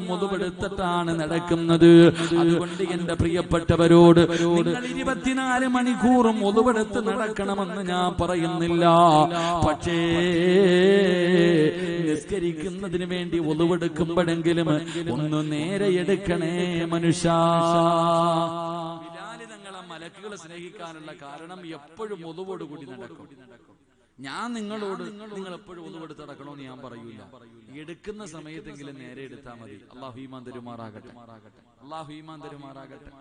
മുതുപെടുത്തിട്ടാണ് നടക്കുന്നത്. അതുകൊണ്ട് എന്റെ പ്രിയപ്പെട്ടവരോട് നിങ്ങൾ 24 മണിക്കൂറും മുതുപെടുത്ത് നടക്കണമെന്ന് ഞാൻ പറയുന്നില്ല. പക്ഷേ നിസ്കരിക്കുന്നതിന് വേണ്ടി ഒതുവെടുക്കുമ്പോഴെങ്കിലും ഒന്ന് നേരെ എടുക്കണേ മനുഷ്യ. മലക്കുകളെ സ്നേഹിക്കാനുള്ള കാരണം എപ്പോഴും ഒതുവോട് കൂടി നടക്കും. ഞാൻ നിങ്ങളോട് നിങ്ങൾ എപ്പോഴും ഒതുവെടുത്ത് നടക്കണമെന്ന് ഞാൻ പറയൂല. എടുക്കുന്ന സമയത്തെങ്കിലും നേരെ എടുത്താൽ മതി. അള്ളാഹു ഈമാൻ തരുമാറാകട്ടെ, അള്ളാഹു ഈമാൻ തരുമാറാകട്ടെ.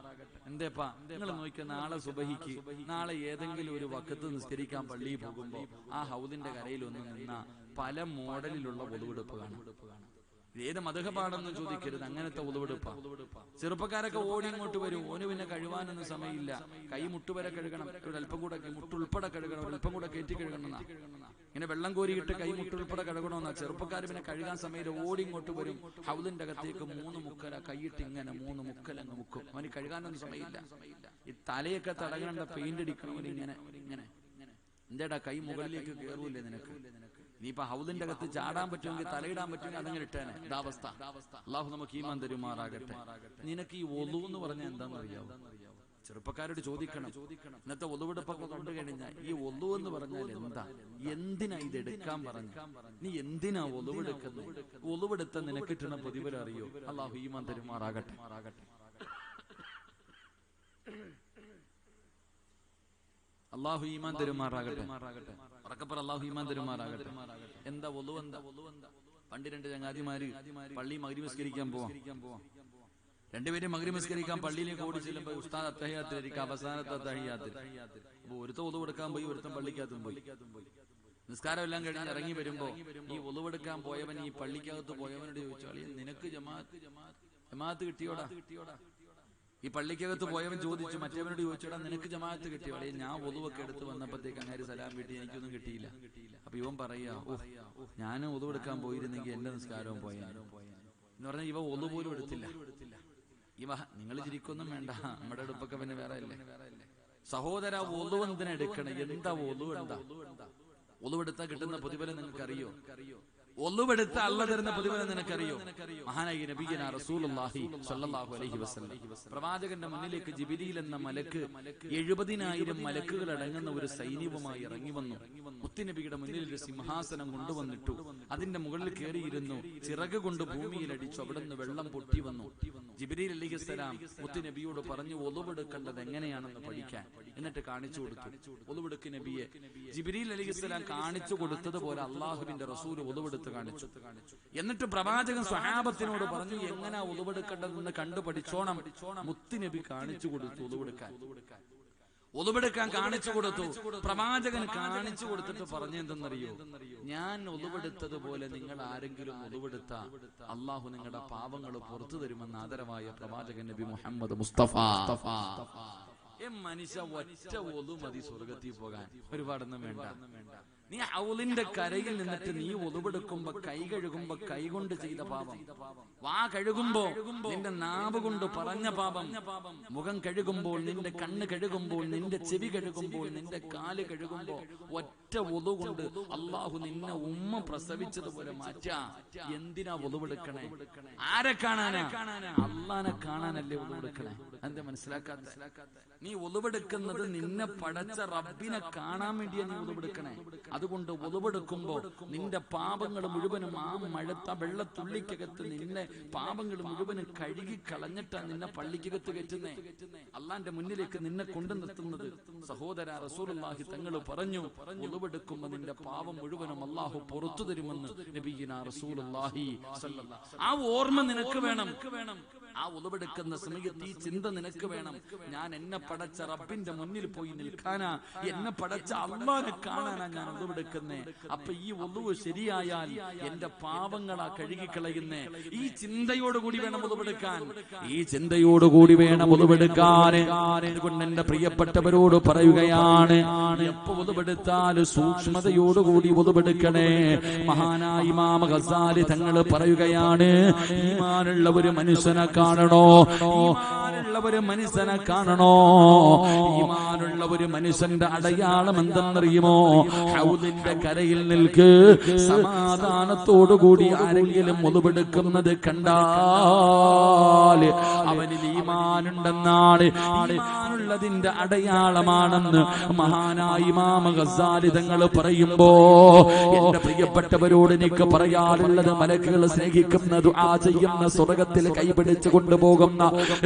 എന്തേപ്പാ നിങ്ങൾ നോക്കിയ നാളെ സുബഹിക്ക് നാളെ ഏതെങ്കിലും ഒരു വക്കത്ത് നിസ്കരിക്കാൻ പള്ളിയിൽ പോകുമ്പോ ആ ഹൗദിന്റെ കരയിൽ ഒന്ന് നിന്ന പല മോഡലിലുള്ള ഒതുവെടുപ്പ് കാണാം. ഏത് മതഹബാണെന്ന് ചോദിക്കരുത്, അങ്ങനത്തെ ഒതുവെടുപ്പാ. ചെറുപ്പക്കാരൊക്കെ ഓടി ഇങ്ങോട്ട് വരും. ഓന് പിന്നെ കഴുകാനൊന്നും സമയമില്ല. കൈ മുട്ടുവരെ കഴുകണം, ഒരല്പം കൂടെ മുട്ടുൾപ്പെടെ കഴുകണം, ഒരല്പം കൂടെ കയറ്റി കഴുകണം. ഇങ്ങനെ വെള്ളം കോരിയിട്ട് കൈ മുട്ടുൾപ്പെടെ കഴുകണമെന്നാ. ചെറുപ്പക്കാർ പിന്നെ കഴുകാൻ സമയത്ത് ഓടി ഇങ്ങോട്ട് വരും. ഹൗദിന്റെ അകത്തേക്ക് 3 മുക്കല കൈയിട്ട് ഇങ്ങനെ 3 മുക്കലങ്ങ് മുക്കും. അവന് കഴുകാനൊന്നും സമയമില്ല. ഈ തലയൊക്കെ തടകണ്ട പെയിന്റ് അടിക്കണം. ഇങ്ങനെ ഇങ്ങനെ എന്തേടാ കൈ മുകളിലേക്ക് കയറൂല്ലേ നിനക്ക്? നീയിപ്പോ ഹൗദിന്റെ അകത്ത് ചാടാൻ പറ്റുമെങ്കിൽ തലയിടാൻ പറ്റുമെങ്കിൽ അതങ്ങനെ ഇട്ടേനെ. ഇതാവസ്ഥ. അള്ളാഹു നമുക്ക് ഈമാൻ തരുമാറാകട്ടെ. നിനക്ക് ഈ ഒളു എന്ന് പറഞ്ഞാൽ എന്താണെന്ന് അറിയാവോ? ചെറുപ്പക്കാരോട് ചോദിക്കണം. ഇന്നത്തെ ഒളുവെടുപ്പൊക്കെ കണ്ടു കഴിഞ്ഞാൽ ഈ ഒളു എന്ന് പറഞ്ഞാൽ എന്താ, എന്തിനാ ഇത് എടുക്കാൻ പറഞ്ഞു, നീ എന്തിനാ ഒളുവെടുക്കുന്നത്, ഒളുവെടുത്ത നിനക്ക് കിട്ടുന്ന പ്രതിഫലം അറിയോ? അള്ളാഹു ഈമാൻ തരുമാറാകട്ടെ. അള്ളാഹു ഈമാൻ തരുമാറാകട്ടെ. അള്ളാഹു ഈമാൻ തരുമാറാകട്ടെ. എന്താ ഒളു? എന്താ പണ്ട് 2 ചങ്ങാതിമാര് പള്ളി മഗ്‌രിബ് നിസ്കരിക്കാൻ പോവാം. രണ്ടുപേരും മഗ്‌രിബ് നിസ്കരിക്കാൻ പള്ളിയിലേക്ക് ഓടി ചെല്ലുമ്പോ ഉസ്താദ് അത്തഹിയ്യാത്തിലിരിക്കുക, അവസാനത്തെ അത്തഹിയ്യാത്തിൽ. അപ്പൊ ഒരുത്തൻ ഒളുവെടുക്കാൻ പോയി, ഒരുത്തൻ പള്ളിക്കകത്തും പോയി. നിസ്കാരം എല്ലാം കഴിഞ്ഞ് ഇറങ്ങി വരുമ്പോ ഈ ഒളുവെടുക്കാൻ പോയവൻ ഈ പള്ളിക്കകത്ത് പോയവനോട് ചോദിച്ചു, നിനക്ക് ജമാഅത്ത് കിട്ടിയോടാ? ഈ പള്ളിക്കകത്ത് പോയവൻ ചോദിച്ചു, മറ്റേവനോട് ചോദിച്ചോടാ നിനക്ക് ജമാഅത്ത് കിട്ടിയോ? ഞാൻ ഒളുവൊക്കെ എടുത്ത് വന്നപ്പോഴത്തേക്ക് അങ്ങനെ സലാം വീട്ടി എനിക്കൊന്നും കിട്ടിയില്ല. അപ്പൊ ഇവൻ പറയാ, ഞാൻ ഒളുവെടുക്കാൻ പോയിരുന്നെങ്കിൽ എന്റെ നിസ്കാരവും പോയാലും എന്ന് പറഞ്ഞാൽ ഇവ ഒളു പോലും എടുത്തില്ല. ഇവ നിങ്ങൾ ചിരിക്കൊന്നും വേണ്ട, നമ്മുടെ അടുപ്പൊക്കെ പിന്നെ വേറെ അല്ലേ സഹോദര. ഒളു എന്തിനാ എടുക്കണം? എന്താ ഒളു? എന്താ ഒളുവെടുത്താൽ കിട്ടുന്ന പ്രതിഫലം നിങ്ങൾക്കറിയോ? ഒളുവെടുത്ത അള്ളാഹു തരുന്ന പ്രതിഫലം നിനക്കറിയോ? മഹാനായ നബിയനാ റസൂലുള്ളാഹി സ്വല്ലല്ലാഹു അലൈഹി വസല്ലം പ്രവാചകന്റെ മുന്നിലേക്ക് ജിബ്രീൽ എന്ന മലക്ക് 70,000 മലക്കുകൾ അടങ്ങുന്ന ഒരു സൈന്യവുമായി ഇറങ്ങി വന്നു. മുത്തുനബിയുടെ മുന്നിൽ ഒരു സിംഹാസനം കൊണ്ടുവന്നിട്ടു. അതിന്റെ മുകളിൽ കയറിയിരുന്നു. ചിറക് കൊണ്ട് ഭൂമിയിൽ അടിച്ചു. അവിടുന്ന് വെള്ളം പൊട്ടി വന്നു. ജിബ്രീൽ അലൈഹിസ്സലാം മുത്തുനബിയോട് പറഞ്ഞു, ഒളുവെടുക്കേണ്ടത് എങ്ങനെയാണെന്ന് പഠിക്കാൻ. എന്നിട്ട് കാണിച്ചു കൊടുത്തു. ഒളുവെടുക്ക് നബിയെ. ജിബ്രീൽ അലൈഹിസ്സലാം കാണിച്ചു കൊടുത്തതുപോലെ അള്ളാഹുവിന്റെ റസൂൽ ഒളുവെടുത്ത് കാണിച്ചു. എന്നിട്ട് പ്രവാചകൻ സ്വഹാബത്തിനോട് പറഞ്ഞു, എങ്ങനെ ഒളുവെടുക്കേണ്ടതെന്ന് കണ്ടു പഠിച്ചോണം. മുത്തുനബി കാണിച്ചു കൊടുത്തു ഒളുവെടുക്കാൻ. ഒളുവെടുക്കാൻ കാണിച്ചു കൊടുത്തു. പ്രവാചകൻ കാണിച്ചു കൊടുത്തിട്ട് പറഞ്ഞെന്തെന്നറിയോ? ഞാൻ ഒളുവെടുത്തതുപോലെ നിങ്ങൾ ആരെങ്കിലും ഒളുവെടുത്ത അള്ളാഹു നിങ്ങളുടെ പാപങ്ങൾ പുറത്തു തരുമെന്ന് ആദരവായ പ്രവാചകൻ നബി മുഹമ്മദ് മുസ്തഫ. മനുഷ്യ ഒറ്റ ഒളു മതി സ്വർഗത്തിൽ പോകാൻ. ഒരുപാടൊന്നും വേണ്ട. നീ ഹൗലിന്റെ കരയിൽ നിന്നിട്ട് നീ ഒളുവെടുക്കുമ്പോ കൈ കഴുകുമ്പോ കൈ കൊണ്ട് ചെയ്ത പാപം, വാ കഴുകുമ്പോ നിന്റെ നാവ് കൊണ്ട് പറഞ്ഞ പാപം, മുഖം കഴുകുമ്പോൾ, നിന്റെ കണ്ണ് കഴുകുമ്പോൾ, നിന്റെ ചെവി കഴുകുമ്പോൾ, നിന്റെ കാല് കഴുകുമ്പോ ഒറ്റ ഒളു കൊണ്ട് അള്ളാഹു നിന്നെ ഉമ്മ പ്രസവിച്ചതുപോലെ മാറ്റാ. എന്തിനാ ഒളുവെടുക്കണേ? ആരെ കാണാനാ? അള്ളാനെ കാണാനല്ലേ ഒളുവെടുക്കണേ? എന്താ മനസ്സിലാക്കാത്ത? നീ ഒളുവെടുക്കുന്നത് നിന്നെ പടച്ച റബ്ബിനെ കാണാൻ വേണ്ടിയാ നീ ഒളുവെടുക്കണേ. അതുകൊണ്ട് ഒളുവെടുക്കുമ്പോ നിന്റെ പാപങ്ങൾ മുഴുവനും ആ മഴത്ത വെള്ളത്തുള്ളിക്കകത്ത് നിന്നെ പാപങ്ങൾ മുഴുവനും കഴുകി കളഞ്ഞിട്ടാ നിന്നെ പള്ളിക്കകത്ത് കയറ്റുന്നേ, അള്ളാന്റെ മുന്നിലേക്ക് നിന്നെ കൊണ്ടു നിർത്തുന്നത്. സഹോദര, റസൂലുള്ളാഹി തങ്ങൾ പറഞ്ഞു, ഒളുവെടുക്കുമ്പോ നിന്റെ പാപം മുഴുവനും അള്ളാഹു പുറത്തു തരുമെന്ന് നബിയിനാ റസൂലുള്ളാഹി സ്വല്ലല്ലാഹു. ആ ഓർമ്മ നിനക്ക് വേണം. ആ ഒളുവെടുക്കുന്ന സമയത്ത് ഈ ചിന്ത നിനക്ക് വേണം. ഞാൻ എന്നെ പടച്ച റബ്ബിന്റെ മുന്നിൽ പോയി നിൽക്കാനാ, എന്നെ പടച്ച അള്ളാനെ കാണാനാ ഞാൻ ഒളുവെടുക്കുന്നേ. അപ്പൊ ഈ ഒളുവ് ശരിയായാൽ എന്റെ പാപങ്ങളാ കഴുകിക്കളയുന്നേ. ഈ ചിന്തയോടുകൂടി വേണം ഒളുവെടുക്കാൻ. ഈ ചിന്തയോടുകൂടി വേണം ഒളുവെടുക്കാൻ. അതുകൊണ്ട് എന്റെ പ്രിയപ്പെട്ടവരോട് പറയുകയാണ്, എപ്പോ ഒളുവെടുത്താലും സൂക്ഷ്മതയോടുകൂടി ഒളുവെടുക്കണേ. മഹാനായ ഇമാം ഗസാലി തങ്ങൾ പറയുകയാണ്, ഈമാനുള്ള ഒരു മനുഷ്യനെ കാണണോ? ഈമാനുള്ള ഒരു മനുഷ്യനെ കാണണോ? ഈമാനുള്ള ഒരു മനുഷ്യന്റെ അടയാളം എന്തെന്നറിയുമോ? ഹൗദിന്റെ കരയിൽ നിൽക്ക്. സമാധാനത്തോടുകൂടി ആരെങ്കിലും ഒതുവെടുക്കുന്നത് കണ്ടാൽ അവനിൽ ഈമാനുണ്ടെന്നാണ്, ഈമാനുള്ളതിന്റെ അടയാളമാണെന്ന് മഹാനായ ഇമാം ഗസാലി തങ്ങൾ പറയുമ്പോ, എന്റെ പ്രിയപ്പെട്ടവരോട് എനിക്ക് പറയാറുള്ളത്, മലക്കുകൾ സ്നേഹിക്കുന്ന ദുആ ചെയ്യുന്ന സ്വർഗ്ഗത്തിൽ കൈപിടിച്ചു കൊണ്ടുപോകുന്ന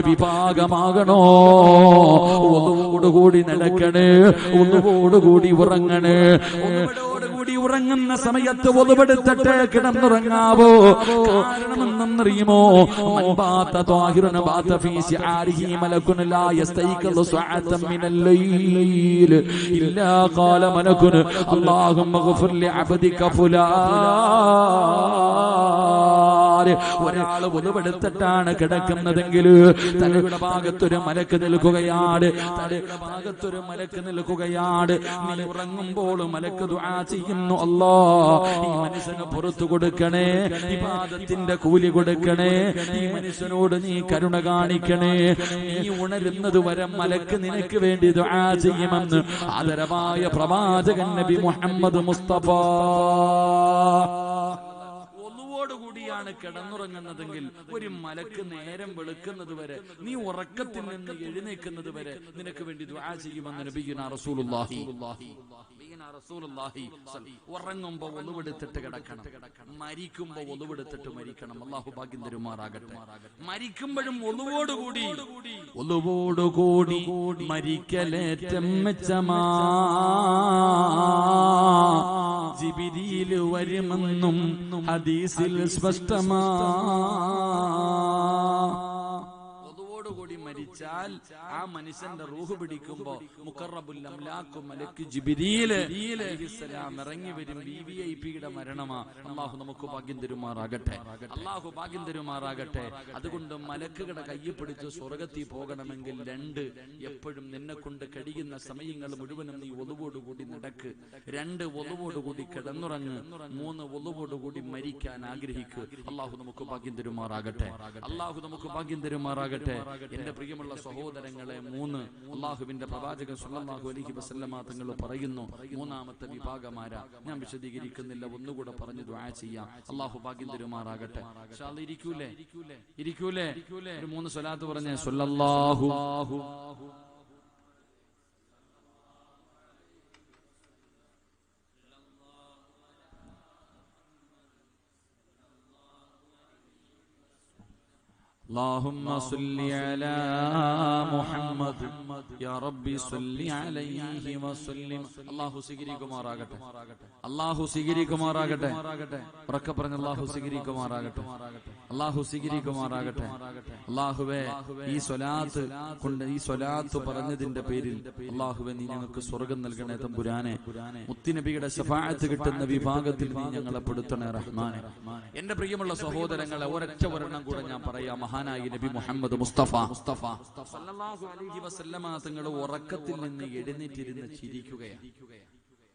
വിഭാഗമാകണോ? ഒന്നുകൂടി നടക്കണേ, ഒന്നുകൂടി ഉറങ്ങണേ. ഒന്നുകൂടി ഉറങ്ങുന്ന സമയത്ത് ഒന്നുപെടുത്തിട്ട് കിടന്നുറങ്ങാവോ? കാരണമെന്നറിയുമോ? ഒരാള് ഒതുവെടുത്തിട്ടാണ് കിടക്കുന്നതെങ്കിൽ തലയുടെ ഭാഗത്തൊരു മലക്ക് നിൽക്കുകയാണ്, തലയുടെ ഭാഗത്തൊരു മലക്ക് നിൽക്കുകയാണ്. നീ ഉറങ്ങുമ്പോൾ മലക്ക് ദുആ ചെയ്യുന്നു, അല്ലാ ഈ മനുഷ്യന് പുറത്തു കൊടുക്കണേ, ഇബാദത്തിന്റെ കൂലി കൊടുക്കണേ, ഈ മനുഷ്യനോട് നീ കരുണ കാണിക്കണേ. നീ ഉണരുന്നത് വരെ മലക്ക് നിനക്ക് വേണ്ടി ദുആ ചെയ്യുമെന്ന് ആദരവായ പ്രവാചകൻ നബി മുഹമ്മദ് മുസ്തഫ കൂടിയാണ് കിടന്നുറങ്ങുന്നതെങ്കിൽ ഒരു മലക്ക് നേരം വെളുക്കുന്നത് വരെ, നീ ഉറക്കത്തിൽ നിന്ന് എഴുന്നേക്കുന്നത് വരെ നിനക്ക് വേണ്ടി ദുആ ചെയ്യുമെന്ന് നബിയുനാ റസൂലുള്ളാഹി. ഉറങ്ങുമ്പോ ഒന്നുവെടുത്തിട്ട് കിടക്കണം, മരിക്കുമ്പോ ഒന്നുവെടുത്തിട്ട് മരിക്കണം. അല്ലാഹു ഭാഗ്യം തരുമാറാകട്ടെ. മരിക്കുമ്പോഴും ഒന്നുവോടുകൂടി മരിക്കലേറ്റം മെച്ചമാ, ജിബ്രീൽ വരുമെന്നും ഹദീസിൽ സ്പഷ്ടമാ. കൂടി മരിച്ചാൽ ആ മനുഷ്യന്റെ റൂഹ് പിടിക്കുമ്പോ മുഖറബുൽ അംലാഖു മലക്ക് ജിബ്രീൽ അലൈഹിസ്സലാം ഇറങ്ങി വരും. വിവിഐപിയുടെ മരണമാ. അല്ലാഹു നമുക്ക് ഭാഗ്യം തരുമാറാകട്ടെ, അല്ലാഹു ഭാഗ്യം തരുമാറാകട്ടെ. അതുകൊണ്ട് മലക്കുകളുടെ കയ്യിൽ പിടിച്ച് സ്വർഗ്ഗത്തിൽ പോകണമെങ്കിൽ രണ്ട്, എപ്പോഴും നിന്നെ കൊണ്ട് കഴിയുന്ന സമയങ്ങൾ മുഴുവനും നീ ഒളുവോടുകൂടി നടക്ക്. രണ്ട്, ഒളുവോടുകൂടി കിടന്നുറങ്ങ്. മൂന്ന്, ഒളുവോടുകൂടി മരിക്കാൻ ആഗ്രഹിക്കുക. അല്ലാഹു നമുക്ക് ഭാഗ്യം തരുമാറാകട്ടെ, അല്ലാഹു നമുക്ക് ഭാഗ്യം തരുമാറാകട്ടെ. എന്റെ പ്രിയമുള്ള സഹോദരങ്ങളെ, മൂന്ന് അള്ളാഹുവിന്റെ പ്രവാചകൻ സ്വല്ലല്ലാഹു അലൈഹി വസല്ലമ തങ്ങൾ പറയുന്നു, മൂന്നാമത്തെ വിഭാഗമാരാ. ഞാൻ വിശദീകരിക്കുന്നില്ല, ഒന്നുകൂടെ പറഞ്ഞു ദുആ ചെയ്യാം. അള്ളാഹു ഭാഗ്യം തരുമാറാകട്ടെ. ഇൻഷാ അല്ലാഹ് ഇരിക്കൂലേ? ഒരു മൂന്ന് സ്വലാത്ത് പറഞ്ഞേ. സ്വല്ലല്ലാഹു اللهم صل على محمد يا ربي صل عليه وسلم. അല്ലാഹു സ്വീകരിക്കുമാറാകട്ടെ, അല്ലാഹു സ്വീകരിക്കുമാറാകട്ടെ. ഉറക്കെ പറഞ്ഞ അല്ലാഹു സ്വീകരിക്കുമാറാകട്ടെ, അല്ലാഹു സ്വീകരിക്കുമാറാകട്ടെ. അല്ലാഹുവേ, ഈ സ്വലാത്ത് കൊണ്ട്, ഈ സ്വലാത്ത് പറഞ്ഞതിന്റെ പേരിൽ അല്ലാഹുവേ നീ ഞങ്ങൾക്ക് സ്വർഗ്ഗം നൽകണേ തമ്പുരാനെ. മുത്തുനബിയുടെ ശഫാഅത്ത് കിട്ടുന്ന വിഭാഗത്തിൽ നീ ഞങ്ങളെ പെടുത്തണേ റഹ്മാനെ. എന്റെ പ്രിയമുള്ള സഹോദരങ്ങളെ, ഒരൊറ്റ ഒരെണ്ണം കൂടെ ഞാൻ പറയാം. മഹാനായ നബി മുഹമ്മദ് മുസ്തഫ സല്ലല്ലാഹു അലൈഹി വസല്ലമ തങ്ങൾ ഉറക്കത്തിൽ നിന്ന് എഴുന്നേറ്റിരുന്ന് ചിരിക്കുകയാണ്.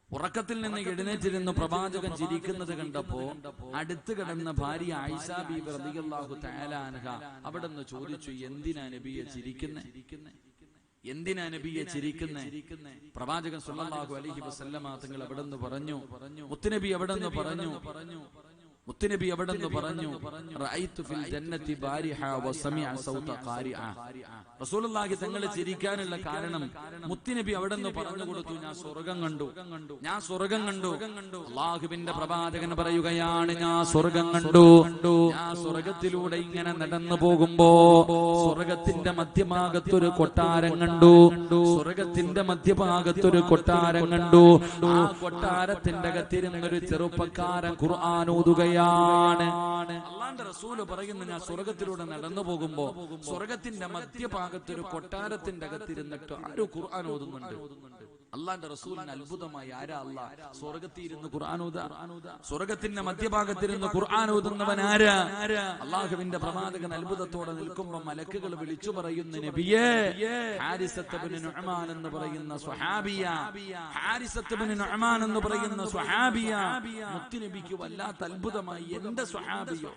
ഉറക്കത്തിൽ നിന്ന് എഴുന്നേറ്റിരുന്ന് പ്രവാചകൻ ചിരിക്കുന്നത് കണ്ടപ്പോ അടുത്ത് കിടന്ന ഭാര്യ ആയിഷ ബീബി റളിയല്ലാഹു തആല അൻഹ അവിടുന്ന് ചോദിച്ചു, എന്തിനാ നബിയെ ചിരിക്കുന്നേ? എന്തിനാ നബിയെ ചിരിക്കുന്നേ? പ്രവാചകൻ സല്ലല്ലാഹു അലൈഹി വസല്ലമ തങ്ങൾ അവിടുന്ന് പറഞ്ഞു, മുത്തുനബി അവിടുന്ന് പറഞ്ഞു, മുത്തുനബി അവിടുന്ന് പറഞ്ഞു, റഅയ്തു ഫിൽ ജന്നതി ബാരിഹ വസമിഅ സൗത ഖാരിഅ. റസൂലുള്ളാഹി തങ്ങൾ ചിരിക്കാനുള്ള കാരണം മുത്തുനബി അവിടുന്ന് പറഞ്ഞു കൊടുത്തു, ഞാൻ സ്വർഗ്ഗം കണ്ടു, ഞാൻ സ്വർഗ്ഗം കണ്ടു. അല്ലാഹുവിന്റെ പ്രവാചകൻ പറയുകയാണ്, ഞാൻ സ്വർഗ്ഗം കണ്ടു. ഞാൻ സ്വർഗ്ഗത്തിലൂടെ ഇങ്ങനെ നടന്നു പോകുമ്പോ സ്വർഗ്ഗത്തിന്റെ മധ്യഭാഗത്തൊരു കൊട്ടാരം കണ്ടു. സ്വർഗ്ഗത്തിന്റെ മധ്യഭാഗത്തൊരു കൊട്ടാരം കണ്ടു. ആ കൊട്ടാരത്തിന്റെ അകത്തിരുന്നൊരു ചെറുപ്പക്കാരൻ ഖുർആൻ ഓതുകയാണ്. അല്ലാഹുവിന്റെ റസൂല് പറയുന്നു, ഞാൻ സ്വർഗ്ഗത്തിലൂടെ നടന്നു പോകുമ്പോ സ്വർഗ്ഗത്തിന്റെ മധ്യഭാഗത്തൊരു കൊട്ടാരത്തിന്റെ അകത്തിരുന്നിട്ട് ആരോ ഖുർആൻ ഓതുന്നുണ്ട്. അള്ളാന്റെ റസൂലിന് അത്ഭുതമായി, ആരാ അല്ലാഹ് സ്വർഗ്ഗത്തിരുന്ന് ഖുർആൻ ഓതാ? സ്വർഗ്ഗത്തിന്റെ മധ്യഭാഗത്തിരുന്ന് ഖുർആൻ ഓതുന്നവൻ ആരാ? അള്ളാഹുവിന്റെ പ്രവാചകൻ അത്ഭുതത്തോടെ നിൽക്കുമ്പോൾ മലക്കുകൾ വിളിച്ചു പറയുന്നു, നബിയേ, ഹാരിസത്ത് ഇബ്നു നുഅ്മാൻ എന്ന് പറയുന്ന സ്വഹാബിയ, ഹാരിസത്ത് ഇബ്നു നുഅ്മാൻ എന്ന് പറയുന്ന സ്വഹാബിയ. മുത്തുനബിക്ക് വല്ലാത്ത അത്ഭുതമായി, എന്റെ സ്വഹാബിയോ,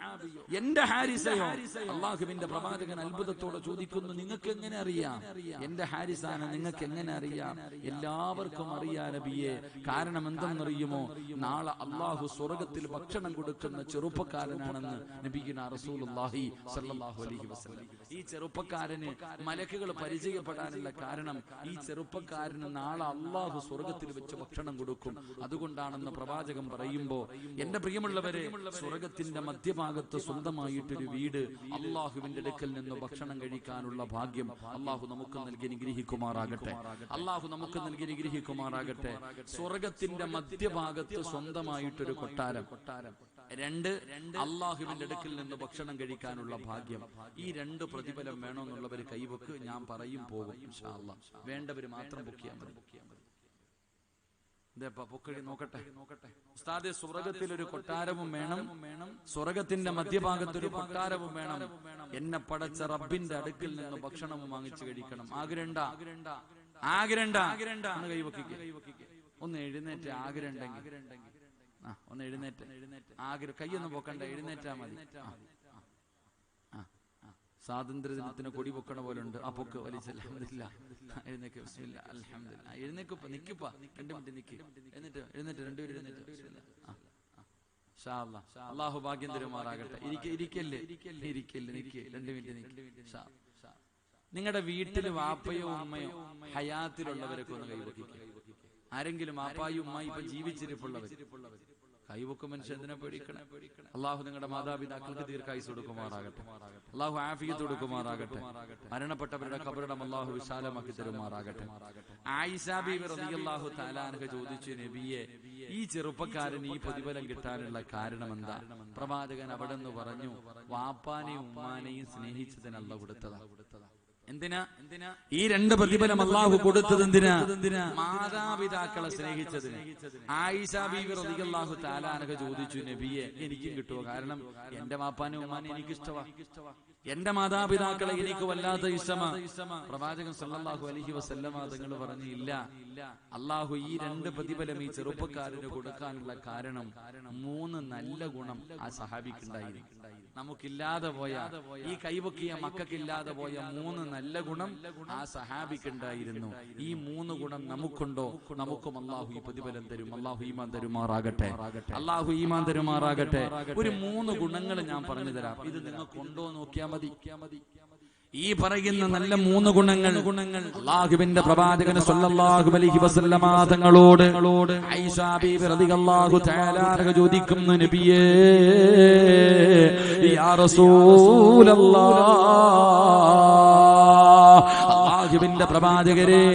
എന്റെ ഹാരിസയോ? അള്ളാഹുവിന്റെ പ്രവാചകൻ അത്ഭുതത്തോടെ ചോദിക്കുന്നു, നിങ്ങൾക്ക് എങ്ങനെ അറിയാം? എന്റെ ഹാരിസാണ്, നിങ്ങൾക്ക് എങ്ങനെ അറിയാം? എല്ലാ എല്ലാവർക്കും അറിയാ നബിയെ. കാരണം എന്തെന്നറിയുമോ? നാളെ അള്ളാഹു സ്വർഗത്തിൽ ഭക്ഷണം കൊടുക്കുന്ന ചെറുപ്പക്കാരനാണെന്ന് നബിയുനാ റസൂലുള്ളാഹി സ്വല്ലല്ലാഹു അലൈഹി വസല്ലം. ഈ ചെറുപ്പക്കാരന് മലക്കുകൾ പരിചയപ്പെടാനുള്ള കാരണം ഈ ചെറുപ്പക്കാരന് നാളെ അള്ളാഹു സ്വർഗത്തിൽ വെച്ച് ഭക്ഷണം കൊടുക്കും. അതുകൊണ്ടാണെന്ന് പ്രവാചകൻ പറയുമ്പോ, എന്റെ പ്രിയമുള്ളവരെ, സ്വർഗത്തിന്റെ മധ്യഭാഗത്ത് സ്വന്തമായിട്ടൊരു വീട്, അള്ളാഹുവിന്റെ അടുക്കൽ നിന്ന് ഭക്ഷണം കഴിക്കാനുള്ള ഭാഗ്യം അള്ളാഹു നമുക്ക് നൽകി അനുഗ്രഹിക്കുമാറാകട്ടെ. അള്ളാഹു നമുക്ക് നൽകി അനുഗ്രഹിക്കുമാറാകട്ടെ. സ്വർഗത്തിന്റെ മധ്യഭാഗത്ത് സ്വന്തമായിട്ടൊരു കൊട്ടാരം. രണ്ട്, അള്ളാഹുവിന്റെ അടുക്കൽ നിന്ന് ഭക്ഷണം കഴിക്കാനുള്ള ഭാഗ്യം. ഈ രണ്ട് പ്രതിഫലം വേണമെന്നുള്ളവർ കൈവക്ക്. ഞാൻ പറയും പോകും ഇൻഷാ അല്ലാഹ്. വേണ്ടവര് മാത്രം പൊക്കിയാൽ മതി. പൊക്കഴി നോക്കട്ടെ. ഉസ്താദെ, സ്വർഗത്തിൽ ഒരു കൊട്ടാരവും വേണം, സ്വർഗത്തിന്റെ മധ്യഭാഗത്തൊരു കൊട്ടാരവും വേണം. എന്നെ പടച്ച റബ്ബിന്റെ അടുക്കൽ നിന്ന് ഭക്ഷണവും വാങ്ങിച്ചു കഴിക്കണം. ആഗ്രഹണ്ട കൈവക്കിക്ക്. ഒന്ന് എഴുന്നേറ്റ് ആഗ്രഹമുണ്ടെങ്കിൽ ഒന്ന് എഴുന്നേറ്റ്. കൈയൊന്നും പൊക്കണ്ട, എഴുന്നേറ്റാ മതി. സ്വാതന്ത്ര്യ ദിനത്തിന് കൊടി പൊക്കണ പോലെ ഉണ്ട്. ആ പൊക്ക് വലിച്ചല്ല. എഴുന്നേക്ക്. ബിസ്മില്ലാ, അൽഹംദുലില്ലാ. എഴുന്നേക്കുപ്പ, നിക്കിപ്പ. 2 മിനിറ്റ് നിക്ക്. എഴുന്നേറ്റ് രണ്ടുപേരും എഴുന്നേറ്റ്. ഇൻഷാ അല്ലാഹ്. അല്ലാഹു ഭാഗ്യം തരുമാറാകട്ടെ. ഇരിക്കല്ലേ, നിക്ക്. 2 മിനിറ്റ് നിക്ക്. നിങ്ങളുടെ വീട്ടിൽ വാപ്പയോ ഉമ്മയോ ഹയാത്തിലുള്ളവരൊക്കെ ഒന്ന് കൈവക്കിക്കുക. ആരെങ്കിലും വാപ്പായും ഉമ്മായി ഇപ്പൊ ജീവിച്ചിരിപ്പുള്ളവർ കൈവക്കും. മനുഷ്യൻ എന്തിനാ പേടിക്കണം? അള്ളാഹു നിങ്ങളുടെ മാതാപിതാക്കൾക്ക് ദീർഘായുസ്സ് കൊടുക്കുമാറാകട്ടെ. അള്ളാഹു ആഫിയത്ത് കൊടുക്കുമാറാകട്ടെ. മരണപ്പെട്ടവരുടെ ഖബറിടം അള്ളാഹു വിശാലമാക്കി തരുമാറാകട്ടെ. ആയിഷ ബീവി റളിയല്ലാഹു തആല അൻഹ ചോദിച്ചു, നബിയെ, ഈ ചെറുപ്പക്കാരൻ ഈ പ്രതിഫലം കിട്ടാനുള്ള കാരണം എന്താ? പ്രവാചകൻ അവിടെ നിന്ന് പറഞ്ഞു, വാപ്പാനെയും ഉമ്മാനെയും സ്നേഹിച്ചതിനല്ല കൊടുത്തതാ. എന്തിനാ? ഈ 2 പ്രതിഫലം അള്ളാഹു കൊടുത്തത് എന്തിനാ? മാതാപിതാക്കളെ സ്നേഹിച്ചതിന്. ആയിഷ ബീവി റളിയല്ലാഹു തആല അൻഹ ചോദിച്ചു, നബിയെ, എനിക്കും കിട്ടുമോ? കാരണം എന്റെ വാപ്പാനും ഉമ്മാനെ എനിക്ക് ഇഷ്ടമാ, എന്റെ മാതാപിതാക്കളെ എനിക്ക് വല്ലാത്ത ഇഷ്ടമാ. പ്രവാചകൻ സല്ലല്ലാഹു അലൈഹി വസല്ലമ തങ്ങൾ പറഞ്ഞു, ഇല്ല, അള്ളാഹു ഈ 2 പ്രതിഫലം ഈ ചെറുപ്പക്കാരന് കൊടുക്കാനുള്ള കാരണം 3 നല്ല ഗുണം ആ സഹാബിക്കുണ്ടായിരുന്നു. നമുക്കില്ലാതെ പോയ, ഈ കൈവക്കിയ മക്കൾക്കില്ലാതെ പോയ 3 നല്ല ഗുണം ആ സഹാബിക്കുണ്ടായിരുന്നു. ഈ 3 ഗുണം നമുക്കുണ്ടോ? നമുക്കും അള്ളാഹു ഈ പ്രതിഫലം തരും. അള്ളാഹു ഈമാൻ തരുമാറാകട്ടെ. അള്ളാഹു ഈമാൻ തരുമാറാകട്ടെ. ഒരു 3 ഗുണങ്ങൾ ഞാൻ പറഞ്ഞു തരാം. ഇത് നിങ്ങൾക്കുണ്ടോ നോക്കിയാൽ മതി. ഈ പറയുന്ന നല്ല 3 ഗുണങ്ങൾ അല്ലാഹുവിന്റെ പ്രവാചകൻ സല്ലല്ലാഹു അലൈഹി വസല്ലമ തങ്ങളോട് ആയിഷ ബീവി റളിയല്ലാഹു തആല അൻഹ ചോദിക്കുന്നു, നബിയേ, യാ റസൂലല്ലാഹ്, അല്ലാഹുവിന്റെ പ്രവാചകരെ,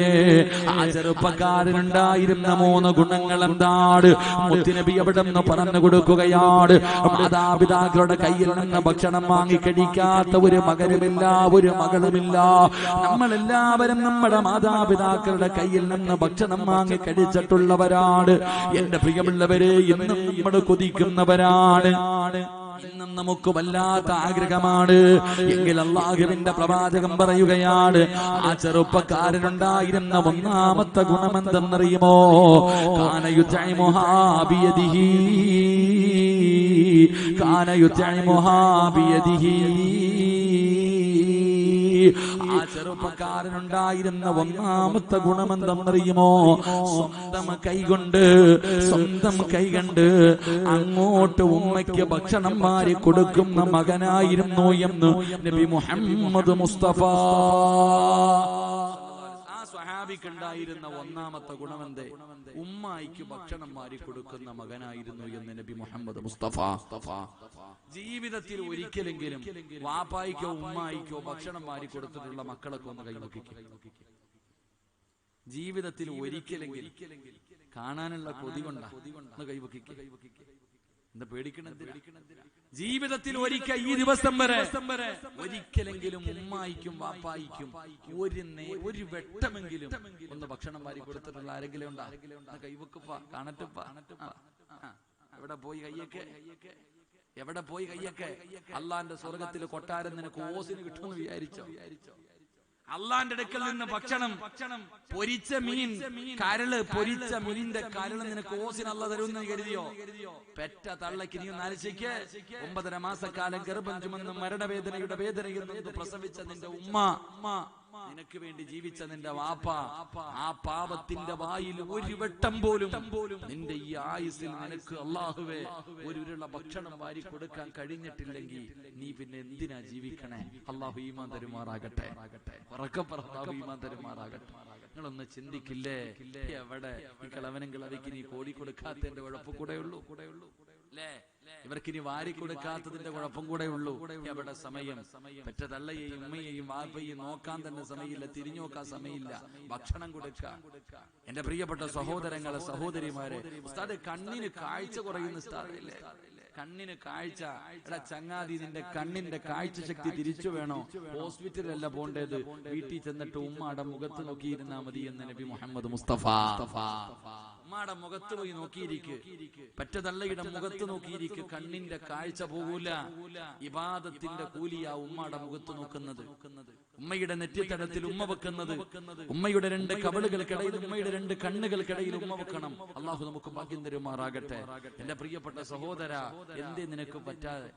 ആ ചെറുപ്പക്കാരനുണ്ടായിരുന്ന 3 ഗുണങ്ങൾ എന്താണ്? മുത്തുനബി അവിടെ നിന്ന് പറഞ്ഞു കൊടുക്കുകയാണ്. മാതാപിതാക്കളുടെ കയ്യിൽ നിന്ന് ഭക്ഷണം വാങ്ങി കഴിക്കാത്ത ഒരു മകനുമില്ല, ഒരു മകളുമില്ല. നമ്മളെല്ലാവരും നമ്മുടെ മാതാപിതാക്കളുടെ കയ്യിൽ നിന്ന് ഭക്ഷണം വാങ്ങി കഴിച്ചിട്ടുള്ളവരാണ്. എന്റെ പ്രിയമുള്ളവരെ, ഇന്നും നമ്മൾ കൊതിക്കുന്നവരാണ്. ഇന്നും നമുക്ക് വല്ലാത്ത ആഗ്രഹമാണ്. എങ്കിൽ അല്ലാഹുവിന്റെ പ്രവാചകൻ പറയുകയാണ്, ആ ചെറുപ്പക്കാരനുണ്ടായിരുന്ന 1ാമത്തെ ഗുണമെന്തെന്നറിയുമോ? കാന യുതഇമുഹാ ബിയദിഹി, കാന യുതഇമുഹാ ബിയദിഹി. ആ ചെറുപ്പക്കാരനുണ്ടായിരുന്ന 1ാമത്തെ ഗുണമെന്തെന്നറിയുമോ? സ്വന്തം കൈകൊണ്ട് അങ്ങോട്ട് ഉമ്മയ്ക്ക് ഭക്ഷണം മാറി കൊടുക്കുന്ന മകനായിരുന്നു എന്ന് നബി മുഹമ്മദ് മുസ്തഫ. സ്വഹാബിക്കുണ്ടായിരുന്ന 1ാമത്തെ ഗുണമെന്തേ? ഉമ്മായിക്ക് ഭക്ഷണം മാറി കൊടുക്കുന്ന മകനായിരുന്നു എന്ന് നബി മുഹമ്മദ് മുസ്തഫ. ജീവിതത്തിൽ ഒരിക്കലെങ്കിലും വാപ്പായിക്കോ ഉമ്മായിക്കോ ഭക്ഷണം മാറി കൊടുത്തിട്ടുള്ള മക്കളൊക്കെ ഒന്ന് കൈവക്കിക്കും. ജീവിതത്തിൽ ഒരിക്കലെങ്കിലും കാണാനുള്ള കൊതി കൊണ്ടാ ഒന്ന് കൈവക്കിക്കും. എന്താ പേടിക്കണത്? ജീവിതത്തിൽ ഒരിക്കൽ, ഈ ദിവസം വരെ ഒരിക്കലെങ്കിലും ഉമ്മായിക്കും വാപ്പായിക്കും ഒരു വെട്ടമെങ്കിലും ഒന്ന് ഭക്ഷണം വാരി കൊടുത്തിട്ടുള്ള ആരെങ്കിലും ഉണ്ടാ? കൈവക്കുപ്പ, കാണട്ടപ്പ. എവിടെ പോയി കയ്യൊക്കെ? എവിടെ പോയി കയ്യൊക്കെ? അള്ളാന്റെ സ്വർഗത്തിൽ കൊട്ടാരം നിനക്ക് ഓസിന് കിട്ടുമെന്ന് വിചാരിച്ചോ? അള്ളാന്റെ അടുക്കൽ നിന്ന് ഭക്ഷണം, പൊരിച്ച മീൻ, കരള്, പൊരിച്ച മീനിന്റെ കരള് നിനക്ക് ഓസിന് അള്ള തരുമെന്ന് കരുതിയോ? പെറ്റ തള്ളക്ക് നീ നാലിശയ്ക്ക് 9.5 മാസക്കാലം ഗർഭം ചുമന്ന് മരണവേദനയുടെ വേദനയിൽ നിന്ന് പ്രസവിച്ച നിന്റെ ഉമ്മ നിനക്ക് വേണ്ടി ജീവിച്ച നിന്റെ വാപ്പ, ആ പാപത്തിന്റെ വായിൽ ഒരു വെട്ടം പോലും നിന്റെ ഈ ആയുസ്സിൽ നിനക്ക് അല്ലാഹുവേ ഒരു ഉരുള ഭക്ഷണം വാരി കൊടുക്കാൻ കഴിഞ്ഞിട്ടില്ലെങ്കിൽ നീ പിന്നെ എന്തിനാ ജീവിക്കണേ? അല്ലാഹു ഈമാൻ തരുമാറാകട്ടെ. അല്ലാഹു ഈമാൻ തരുമാറാകട്ടെ. നിങ്ങളൊന്ന് ചിന്തിക്കില്ലേ, എവിടെ ഈ കിളവനും കിളവിക്ക് നീ കോടി കൊടുക്കാത്തതിന്റെ കുഴപ്പം കൂടെ ഉള്ളൂ അല്ലേ? ഇവർക്കിനി വാരി കൊടുക്കാത്തതിന്റെ കുഴപ്പം കൂടെ ഉള്ളൂ. എവിടെ സമയം? പെറ്റ തള്ളയെയും ഉമ്മയെയും വാപ്പയെയും നോക്കാൻ തന്നെ സമയമില്ല, തിരിഞ്ഞു നോക്കാൻ സമയമില്ല, ഭക്ഷണം കൊടുക്കാൻ. എന്റെ പ്രിയപ്പെട്ട സഹോദരങ്ങളെ, സഹോദരിമാരെ, ഉസ്താദ് കണ്ണിന് കാഴ്ച കുറയുന്ന ഉസ്താദില്ലേ? കണ്ണിന് കാഴ്ച, എടാ ചങ്ങാതി, നിന്റെ കണ്ണിന്റെ കാഴ്ച ശക്തി തിരിച്ചു വേണോ? ഹോസ്പിറ്റലല്ല പോണ്ടേത്, വീട്ടിൽ ചെന്നിട്ട് ഉമ്മാടെ മുഖത്ത് നോക്കിയിരുന്നാ മതി എന്ന് നബി മുഹമ്മദ് മുസ്തഫ. ഉമ്മാടെ മുഖത്ത് പോയി നോക്കിയിരിക്ക്, പറ്റതള്ളയുടെ മുഖത്ത് നോക്കിയിരിക്ക്, കണ്ണിന്റെ കാഴ്ച പോകൂല. ഇബാദത്തിന്റെ കൂലിയാ ഉമ്മാടെ മുഖത്ത് നോക്കുന്നത്, ഉമ്മയുടെ നെറ്റിത്തടത്തിൽ ഉമ്മ വെക്കുന്നത്, ഉമ്മയുടെ 2 കവിളുകൾക്കിടയിൽ, ഉമ്മയുടെ 2 കണ്ണുകൾക്കിടയിൽ ഉമ്മ വെക്കണം. അള്ളാഹു നമുക്ക് ഭാഗ്യം തരുമാറാകട്ടെ. എന്റെ പ്രിയപ്പെട്ട സഹോദര, എന്തേ നിനക്ക് പറ്റാതെ,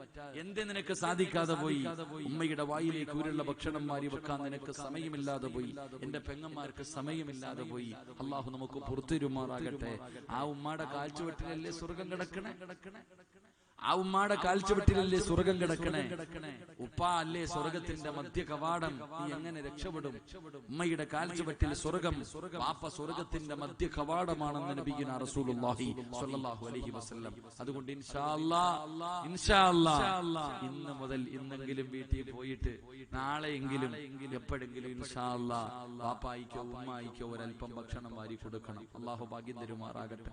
എന്തേ നിനക്ക് സാധിക്കാതെ പോയി? ഉമ്മയുടെ വായിലേക്ക് ഉരുള്ള ഭക്ഷണം വാരി വെക്കാൻ നിനക്ക് സമയമില്ലാതെ പോയി, എന്റെ പെങ്ങന്മാർക്ക് സമയമില്ലാതെ പോയി. അള്ളാഹു നമുക്ക് പുറത്തുരുമാറാകട്ടെ. ആ ഉമ്മാടെ കാൽച്ചുവെട്ടിലല്ലേ സ്വർഗം കിടക്കണേ? ആ ഉമ്മാടെ കാൽച്ചുവെട്ടിലല്ലേ സ്വർഗം കിടക്കണേ? ഉപ്പ അല്ലേ സ്വർഗത്തിന്റെ മധ്യ കവാടം? നീ എങ്ങനെ രക്ഷപ്പെടും? ഉമ്മയുടെ കാൽച്ചുവെട്ടിൽ സ്വർഗം, വാപ്പ സ്വർഗത്തിന്റെ മധ്യ കവാടമാണെന്ന് നബിയുനാ റസൂലുള്ളാഹി സ്വല്ലല്ലാഹു അലൈഹി വസല്ലം. അതുകൊണ്ട് ഇൻഷാ അല്ലാഹ് ഇന്ന് മുതൽ ഇന്നെങ്കിലും വീട്ടിൽ പോയിട്ട് നാളെയെങ്കിലും എപ്പോഴെങ്കിലും ഇൻഷാ അല്ലാഹ് വാപ്പായിക്കോ ഉമ്മായിക്കോ ഒരൽപ്പം ഭക്ഷണം വാരി കൊടുക്കണം. അള്ളാഹു ഭാഗ്യം തരുമാറാകട്ടെ.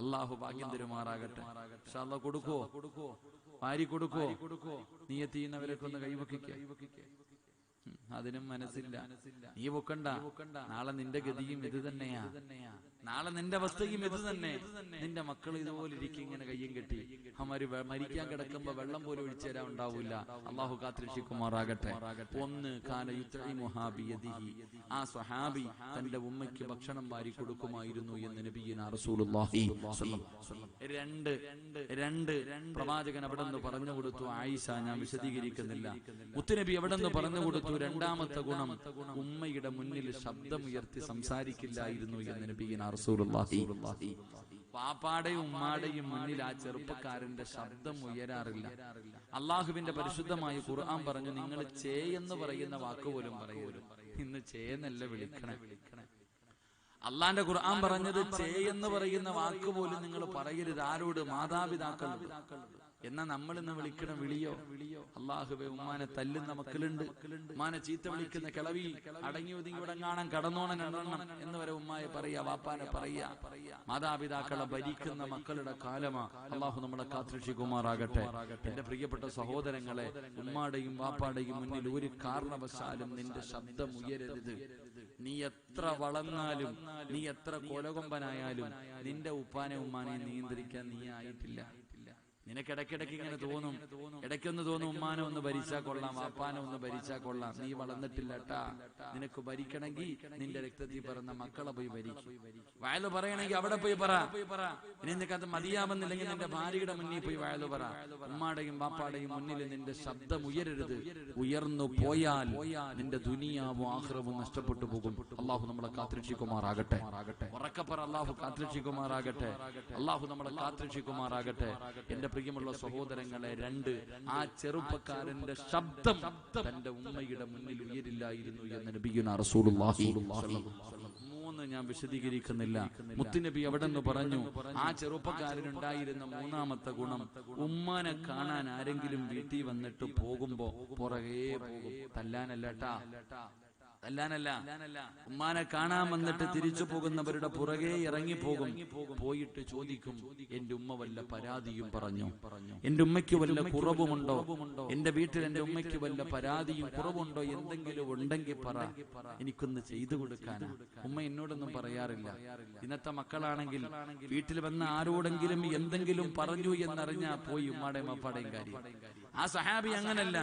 അള്ളാഹു ഭാഗ്യം തരുമാറാകട്ടെ. ഇൻഷാ അല്ലാഹ് കൊടുക്കോ? വാരി കൊടുക്കോ? നീയത്ത് ചെയ്യുന്നവരൊക്കെ ഒന്ന് കൈവക്കിക്ക. അതിനും മനസ്സില്ല, നീ പൊക്കണ്ട. നാളെ നിന്റെ ഗതിയും ഇത് തന്നെയാ, നാളെ നിന്റെ അവസ്ഥയും ഇത് തന്നെ. നിന്റെ മക്കൾ ഇതുപോലെ ഇരിക്കും, ഇങ്ങനെ കയ്യും കെട്ടി. അവര് മരിക്കാൻ കിടക്കുമ്പോ വെള്ളം പോലും ഒഴിച്ചു തരാൻ ഉണ്ടാവൂല. അള്ളാഹു കാത്തിരക്ഷിക്കുമാറാകട്ടെ. ഒന്ന് കാന യുത്ഇമുഹാ ബിയദിഹി, ആ സ്വഹാബി തന്റെ ഉമ്മയ്ക്ക് ഭക്ഷണം വാരി കൊടുക്കുമായിരുന്നു എന്ന് നബിയുനാ റസൂലുള്ളാഹി സ്വല്ലല്ലാഹു. രണ്ട് പ്രവാചകൻ അവിടെ നിന്ന് പറഞ്ഞു കൊടുത്തു. ആയിഷ, ഞാൻ വിശദീകരിക്കുന്നില്ല, മുത്തുനബി എവിടെ നിന്ന് പറഞ്ഞു കൊടുത്തു? രണ്ടാമത്തെ ഗുണം, ഉമ്മയുടെ മുന്നിൽ ശബ്ദമുയർത്തി സംസാരിക്കില്ലായിരുന്നു എന്ന് നബിയുനാ റസൂലുള്ളാഹി. പാപ്പാടെയും ഉമ്മാടെയും മുന്നിൽ ആ ചെറുപ്പക്കാരന്റെ ശബ്ദം ഉയരാറില്ല. അള്ളാഹുവിന്റെ പരിശുദ്ധമായ ഖുർആൻ പറഞ്ഞു, നിങ്ങൾ ചേ എന്ന് പറയുന്ന വാക്ക് പോലും പറയരുത്. ഇന്ന് ചേന്നല്ല വിളിക്കണേ. അള്ളാന്റെ ഖുർആൻ പറഞ്ഞത് ചേ എന്ന് പറയുന്ന വാക്ക് പോലും നിങ്ങൾ പറയരുത്. ആരോട്? മാതാപിതാക്കളോട്. എന്നാ നമ്മൾ ഇന്ന് വിളിക്കണ വിളിയോ? അള്ളാഹുവേ, ഉമ്മാനെ തല്ലുന്ന മക്കളുണ്ട്, ഉമ്മാനെ ചീത്ത വിളിക്കുന്ന കിളവി, അടങ്ങി ഒതുങ്ങി ഉടങ്ങാണം കടന്നോണം എണ്ണം എന്ന് വരെ ഉമ്മായെ പറയാ, വാപ്പാനെ പറയാ. മാതാപിതാക്കളെ ഭരിക്കുന്ന മക്കളുടെ കാലമാ. അള്ളാഹു നമ്മളെ കാത്തുരക്ഷിക്കുമാറാകട്ടെ. എന്റെ പ്രിയപ്പെട്ട സഹോദരങ്ങളെ, ഉമ്മാടെയും വാപ്പാടെയും മുന്നിൽ ഒരു കാരണവശാലും നിന്റെ ശബ്ദം ഉയരരുത്. നീ എത്ര വളർന്നാലും, നീ എത്ര കൊലകൊമ്പനായാലും നിന്റെ ഉപ്പാനെ ഉമ്മാനെ നിയന്ത്രിക്കാൻ നീ ആയിട്ടില്ല. നിനക്ക് ഇടയ്ക്കിടയ്ക്ക് ഇങ്ങനെ തോന്നും, ഇടയ്ക്കൊന്ന് തോന്നും, ഉമ്മാനെ ഒന്ന് ഭരിച്ചാൽ കൊള്ളാം, വാപ്പാനെ ഒന്ന് ഭരിച്ചാൽ കൊള്ളാം. നീ വളർന്നിട്ടില്ല ട്ടാ. നിനക്ക് ഭരിക്കണമെങ്കിൽ നിന്റെ രക്തത്തിൽ പിറന്ന മക്കളെ പോയി ഭരിക്കും. വയല് പറയണമെങ്കിൽ അവിടെ പോയി പറ. ഇനി നിനക്ക് അത് മതിയാവുന്നില്ലെങ്കിൽ നിന്റെ ഭാര്യയുടെ മുന്നിൽ പോയി വയല് പറ. ഉമ്മാടെയും വാപ്പാടെയും മുന്നിൽ നിന്റെ ശബ്ദം ഉയരരുത്. ഉയർന്നു പോയാൽ നിന്റെ ദുനിയാവും ആഖിറവും നഷ്ടപ്പെട്ടു പോകും. അള്ളാഹു നമ്മളെ കാത്തുരക്ഷിക്കുമാറാകട്ടെ. ഉറക്കപ്പറ, അള്ളാഹു കാത്തുരക്ഷിക്കുമാറാകട്ടെ. അള്ളാഹു നമ്മളെ കാത്തുരക്ഷിക്കുമാറാകട്ടെ. എന്റെ പ്രിയമുള്ള സഹോദരങ്ങളെ, ആ ചെറുപ്പക്കാരന്റെ ശബ്ദം തന്റെ ഉമ്മയുടെ മുന്നിൽ ഉയരില്ലായിരുന്നു എന്ന് നബിയുനാ റസൂലുള്ളാഹി. 3 ഞാൻ വിശദീകരിക്കുന്നില്ല. മുത്തുനബി അവിടെ നിന്ന് പറഞ്ഞു, ആ ചെറുപ്പക്കാരനുണ്ടായിരുന്ന 3ാമത്തെ ഗുണം, ഉമ്മാനെ കാണാൻ ആരെങ്കിലും വീട്ടിൽ വന്നിട്ട് പോകുമ്പോ പുറകെ പോകും. തല്ലാനല്ലട്ടാ, തല്ലാനല്ല. ഉമ്മാനെ കാണാൻ വന്നിട്ട് തിരിച്ചു പോകുന്നവരുടെ പുറകെ ഇറങ്ങിപ്പോകും. പോയിട്ട് ചോദിക്കും, എന്റെ ഉമ്മ വല്ല പരാതിയും പറഞ്ഞു? എന്റെ ഉമ്മയ്ക്ക് വല്ല കുറവുമുണ്ടോ? എന്റെ വീട്ടിൽ എന്റെ ഉമ്മയ്ക്ക് വല്ല പരാതിയും കുറവുണ്ടോ? എന്തെങ്കിലും ഉണ്ടെങ്കിൽ പറ, എനിക്കൊന്ന് ചെയ്തു കൊടുക്കാനാ. ഉമ്മ എന്നോടൊന്നും പറയാറില്ല. ഇന്നത്തെ മക്കളാണെങ്കിൽ വീട്ടിൽ വന്ന ആരോടെങ്കിലും എന്തെങ്കിലും പറഞ്ഞു എന്നറിഞ്ഞാ പോയി ഉമ്മാടെയും അപ്പാടെയും കാര്യം. ആ സഹാബി അങ്ങനല്ല.